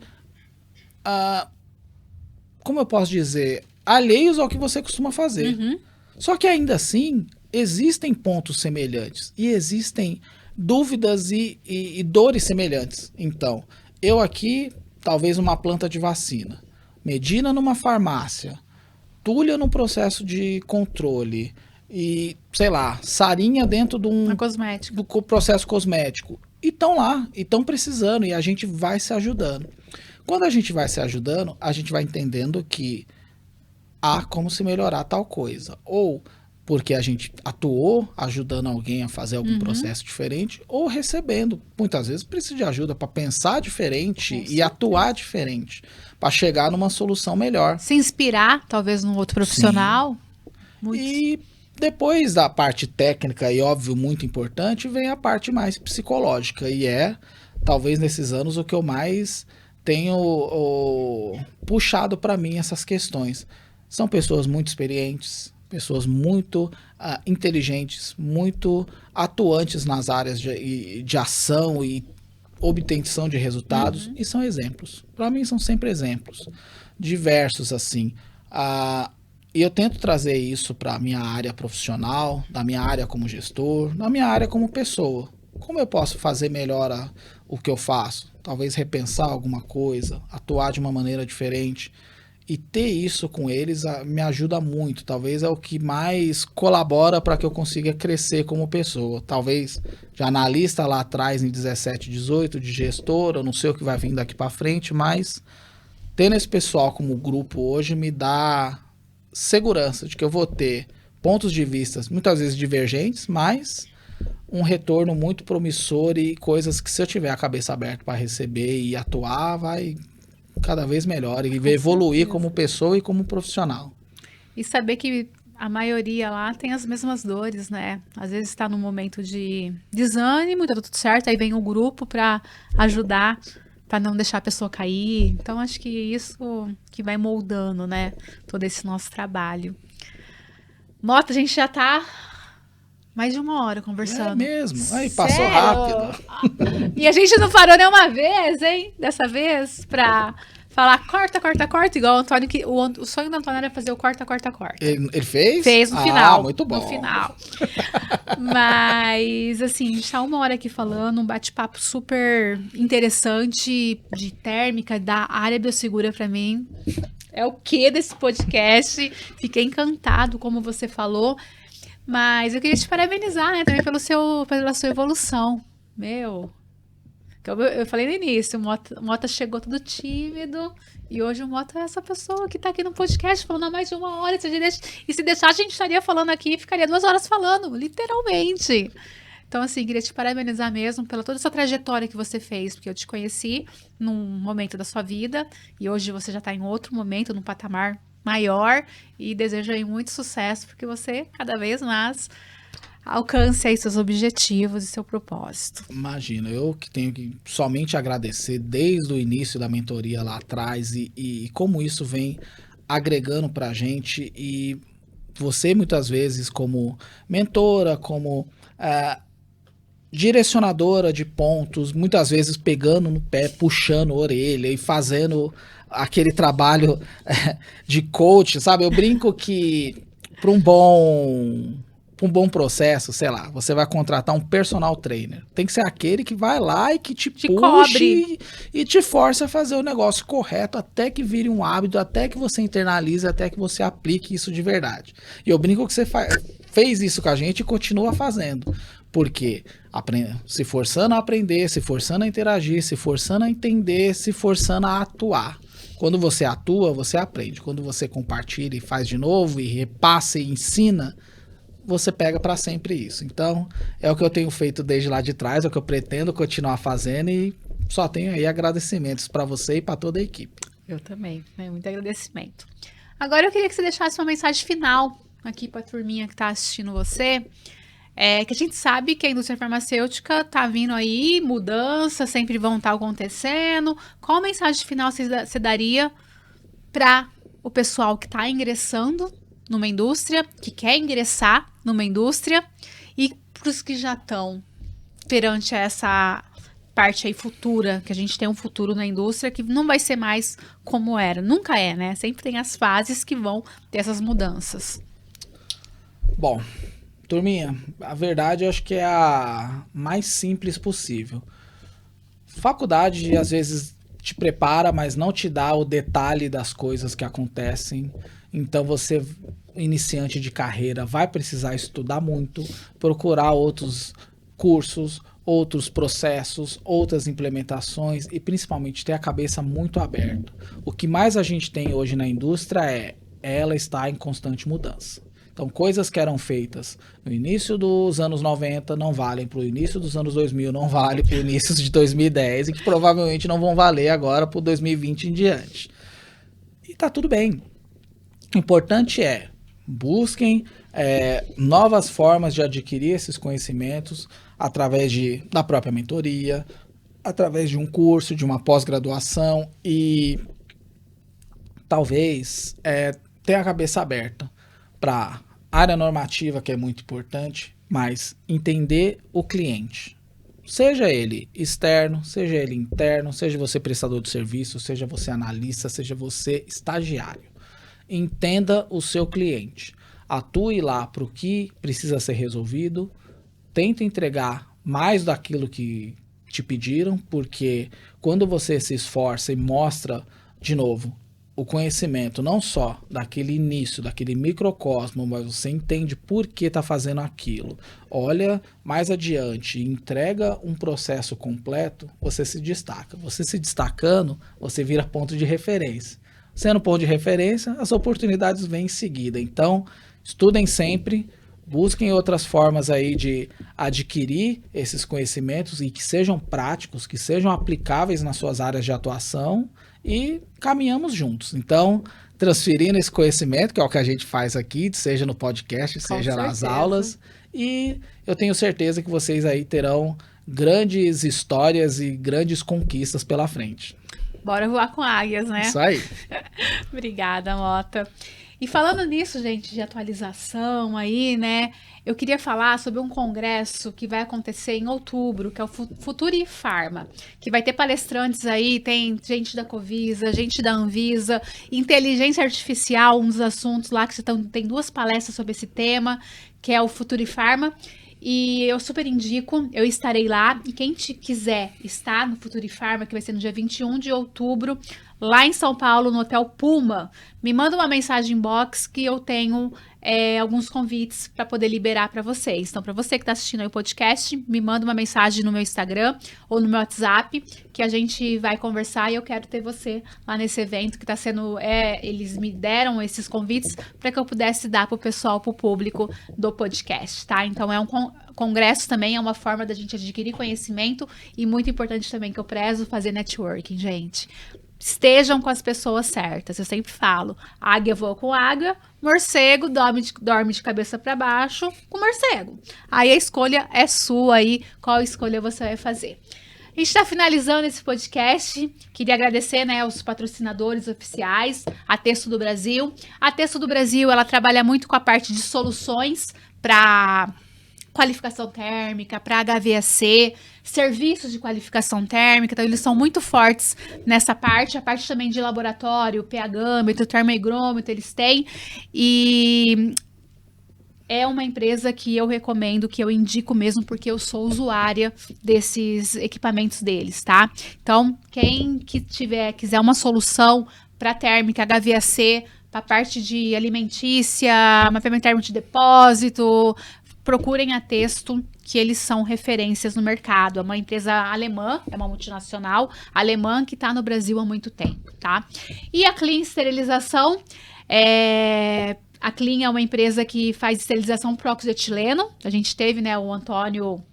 como eu posso dizer, alheios ao que você costuma fazer. Só que ainda assim, existem pontos semelhantes e existem dúvidas e dores semelhantes. Então, eu aqui, talvez uma planta de vacina, Medina numa farmácia, Túlia num processo de controle e, sei lá, Sarinha dentro de do processo cosmético. e estão lá, e estão precisando, e a gente vai se ajudando. Quando a gente vai se ajudando, a gente vai entendendo que há como se melhorar tal coisa. Ou porque a gente atuou ajudando alguém a fazer algum processo diferente, ou recebendo. Muitas vezes precisa de ajuda para pensar diferente e atuar diferente, para chegar numa solução melhor. Se inspirar, talvez, num outro profissional. E depois da parte técnica, e óbvio, muito importante, vem a parte mais psicológica. E talvez nesses anos, o que eu mais tenho puxado para mim essas questões. São pessoas muito experientes, pessoas muito inteligentes, muito atuantes nas áreas de ação e obtenção de resultados, e são exemplos. Para mim são sempre exemplos, diversos assim. E eu tento trazer isso para a minha área profissional, da minha área como gestor, na minha área como pessoa. Como eu posso fazer melhor o que eu faço? Talvez repensar alguma coisa, atuar de uma maneira diferente. E ter isso com eles me ajuda muito. Talvez é o que mais colabora para que eu consiga crescer como pessoa. Talvez de analista lá atrás, em 17, 18, de gestor, eu não sei o que vai vir daqui para frente, mas tendo esse pessoal como grupo hoje me dá segurança de que eu vou ter pontos de vista muitas vezes divergentes, mas um retorno muito promissor e coisas que, se eu tiver a cabeça aberta para receber e atuar, vai cada vez melhor e evoluir como pessoa e como profissional. E saber que a maioria lá tem as mesmas dores, né? Às vezes está num momento de desânimo, tá tudo certo, aí vem o grupo para ajudar, para não deixar a pessoa cair. Então, acho que isso que vai moldando, né? Todo esse nosso trabalho. Mota, a gente já tá mais de 1 hora conversando. É mesmo? Aí, passou rápido. E a gente não parou nenhuma vez, hein? Dessa vez, pra falar corta, corta, corta, igual o Antônio, que o sonho do Antônio era fazer o corta, corta, corta. Ele fez? Fez no final. Muito bom. No final. Mas, assim, a gente tá 1 hora aqui falando, um bate-papo super interessante de térmica, da área biosegura pra mim. É o que desse podcast? Fiquei encantado, como você falou. Mas eu queria te parabenizar, né, também pela sua evolução. Eu falei no início, o Mota chegou todo tímido, e hoje o Mota é essa pessoa que tá aqui no podcast falando há mais de 1 hora. E se deixar, a gente estaria falando aqui e ficaria 2 horas falando, literalmente. Então, assim, queria te parabenizar mesmo pela toda essa trajetória que você fez, porque eu te conheci num momento da sua vida, e hoje você já tá em outro momento, num patamar maior, e desejo aí muito sucesso, porque você cada vez mais alcance aí seus objetivos e seu propósito. Imagina, eu que tenho que somente agradecer desde o início da mentoria lá atrás e como isso vem agregando pra gente, e você muitas vezes como mentora, como direcionadora de pontos, muitas vezes pegando no pé, puxando a orelha e fazendo aquele trabalho de coach, sabe? Eu brinco que para um bom processo, sei lá, você vai contratar um personal trainer. Tem que ser aquele que vai lá e que te puxe cobre e te force a fazer o negócio correto até que vire um hábito, até que você internalize, até que você aplique isso de verdade. E eu brinco que você fez isso com a gente e continua fazendo. Porque se forçando a aprender, se forçando a interagir, se forçando a entender, se forçando a atuar. Quando você atua, você aprende. Quando você compartilha e faz de novo, e repassa e ensina, você pega para sempre isso. Então, é o que eu tenho feito desde lá de trás, é o que eu pretendo continuar fazendo, e só tenho aí agradecimentos para você e para toda a equipe. Eu também, né? Muito agradecimento. Agora eu queria que você deixasse uma mensagem final aqui para a turminha que está assistindo você. Que a gente sabe que a indústria farmacêutica tá vindo aí, mudanças sempre vão estar acontecendo. Qual mensagem final você daria para o pessoal que está ingressando numa indústria, que quer ingressar numa indústria, e para os que já estão perante essa parte aí futura, que a gente tem um futuro na indústria que não vai ser mais como era. Nunca é, né? Sempre tem as fases que vão ter essas mudanças. Bom, turminha, a verdade eu acho que é a mais simples possível. Faculdade às vezes te prepara, mas não te dá o detalhe das coisas que acontecem. Então você, iniciante de carreira, vai precisar estudar muito, procurar outros cursos, outros processos, outras implementações e principalmente ter a cabeça muito aberta. O que mais a gente tem hoje na indústria ela está em constante mudança. Então, coisas que eram feitas no início dos anos 90 não valem para o início dos anos 2000, não valem para o início de 2010 e que provavelmente não vão valer agora para o 2020 em diante. E tá tudo bem. O importante busquem novas formas de adquirir esses conhecimentos através da própria mentoria, através de um curso, de uma pós-graduação e talvez ter a cabeça aberta para a área normativa, que é muito importante, mas entender o cliente. Seja ele externo, seja ele interno, seja você prestador de serviço, seja você analista, seja você estagiário. Entenda o seu cliente. Atue lá para o que precisa ser resolvido. Tente entregar mais daquilo que te pediram, porque quando você se esforça e mostra, de novo, o conhecimento não só daquele início, daquele microcosmo, mas você entende por que está fazendo aquilo. Olha mais adiante e entrega um processo completo, você se destaca. Você se destacando, você vira ponto de referência. Sendo ponto de referência, as oportunidades vêm em seguida. Então, estudem sempre, busquem outras formas aí de adquirir esses conhecimentos e que sejam práticos, que sejam aplicáveis nas suas áreas de atuação e caminhamos juntos. Então, transferindo esse conhecimento, que é o que a gente faz aqui, seja no podcast, seja nas aulas, e eu tenho certeza que vocês aí terão grandes histórias e grandes conquistas pela frente. Bora voar com águias, né? Isso aí. Obrigada, Mota. E falando nisso, gente, de atualização aí, né? Eu queria falar sobre um congresso que vai acontecer em outubro, que é o Futuri Pharma, que vai ter palestrantes aí, tem gente da Covisa, gente da Anvisa, inteligência artificial, um dos assuntos lá que tem 2 palestras sobre esse tema, que é o Futuri Pharma. E eu super indico, eu estarei lá. E quem quiser estar no Futuri Pharma, que vai ser no dia 21 de outubro, lá em São Paulo, no Hotel Puma, me manda uma mensagem inbox que eu tenho alguns convites para poder liberar para vocês. Então, para você que está assistindo aí o podcast, me manda uma mensagem no meu Instagram ou no meu WhatsApp, que a gente vai conversar e eu quero ter você lá nesse evento que está sendo... eles me deram esses convites para que eu pudesse dar para o pessoal, para o público do podcast, tá? Então, é um congresso também, é uma forma da gente adquirir conhecimento e muito importante também que eu prezo fazer networking, gente. Estejam com as pessoas certas. Eu sempre falo, águia voa com águia, morcego dorme de cabeça para baixo com morcego. Aí a escolha é sua aí, qual escolha você vai fazer. A gente está finalizando esse podcast. Queria agradecer, né, aos patrocinadores oficiais, a Texto do Brasil. A Texto do Brasil, ela trabalha muito com a parte de soluções para qualificação térmica, para HVAC, serviços de qualificação térmica, então eles são muito fortes nessa parte, a parte também de laboratório, pH-metro, termohigrômetro, eles têm, e é uma empresa que eu recomendo, que eu indico mesmo, porque eu sou usuária desses equipamentos deles, tá? Então, quem quiser uma solução para térmica, HVAC, para a parte de alimentícia, mapeamento térmico de depósito, procurem a Texto, que eles são referências no mercado. É uma empresa alemã, é uma multinacional alemã que está no Brasil há muito tempo, tá? E a Clean Esterilização, a Clean é uma empresa que faz esterilização por óxido de etileno. A gente teve, né, o Antônio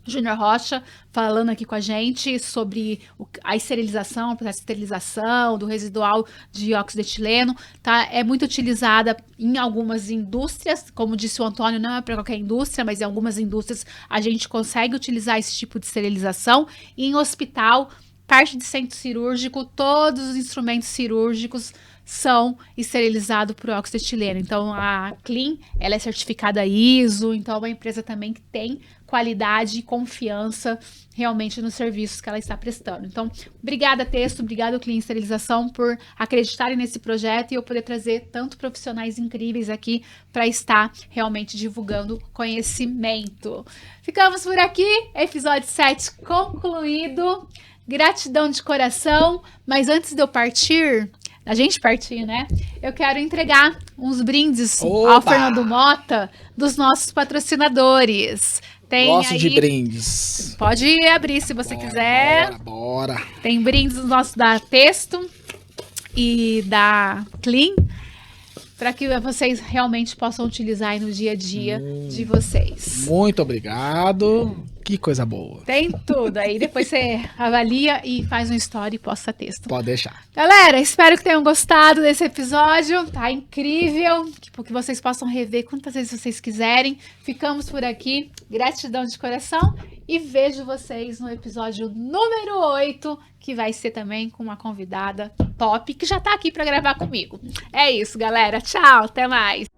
Júnior Rocha falando aqui com a gente sobre a esterilização, o processo de esterilização do residual de óxido de etileno, tá? É muito utilizada em algumas indústrias, como disse o Antônio, não é para qualquer indústria, mas em algumas indústrias a gente consegue utilizar esse tipo de esterilização. E em hospital, parte de centro cirúrgico, todos os instrumentos cirúrgicos são esterilizados por óxido de etileno. Então, a Clean, ela é certificada ISO, então é uma empresa também que tem qualidade e confiança realmente nos serviços que ela está prestando. Então, obrigada, Texto, obrigada, Clean Esterilização, por acreditarem nesse projeto e eu poder trazer tanto profissionais incríveis aqui para estar realmente divulgando conhecimento. Ficamos por aqui, episódio 7 concluído. Gratidão de coração, mas antes de eu partir... A gente partir, né? Eu quero entregar uns brindes ao Fernando Mota dos nossos patrocinadores. Gosto aí, de brindes. pode abrir se você quiser. Bora. Tem brindes nossos da Texto e da Clean, para que vocês realmente possam utilizar aí no dia a dia de vocês. Muito obrigado. Que coisa boa. Tem tudo aí. Depois você avalia e faz um story e posta texto. Pode deixar. Galera, espero que tenham gostado desse episódio. Tá incrível. Que vocês possam rever quantas vezes vocês quiserem. Ficamos por aqui. Gratidão de coração. E vejo vocês no episódio número 8, que vai ser também com uma convidada top, que já tá aqui para gravar comigo. É isso, galera. Tchau, até mais.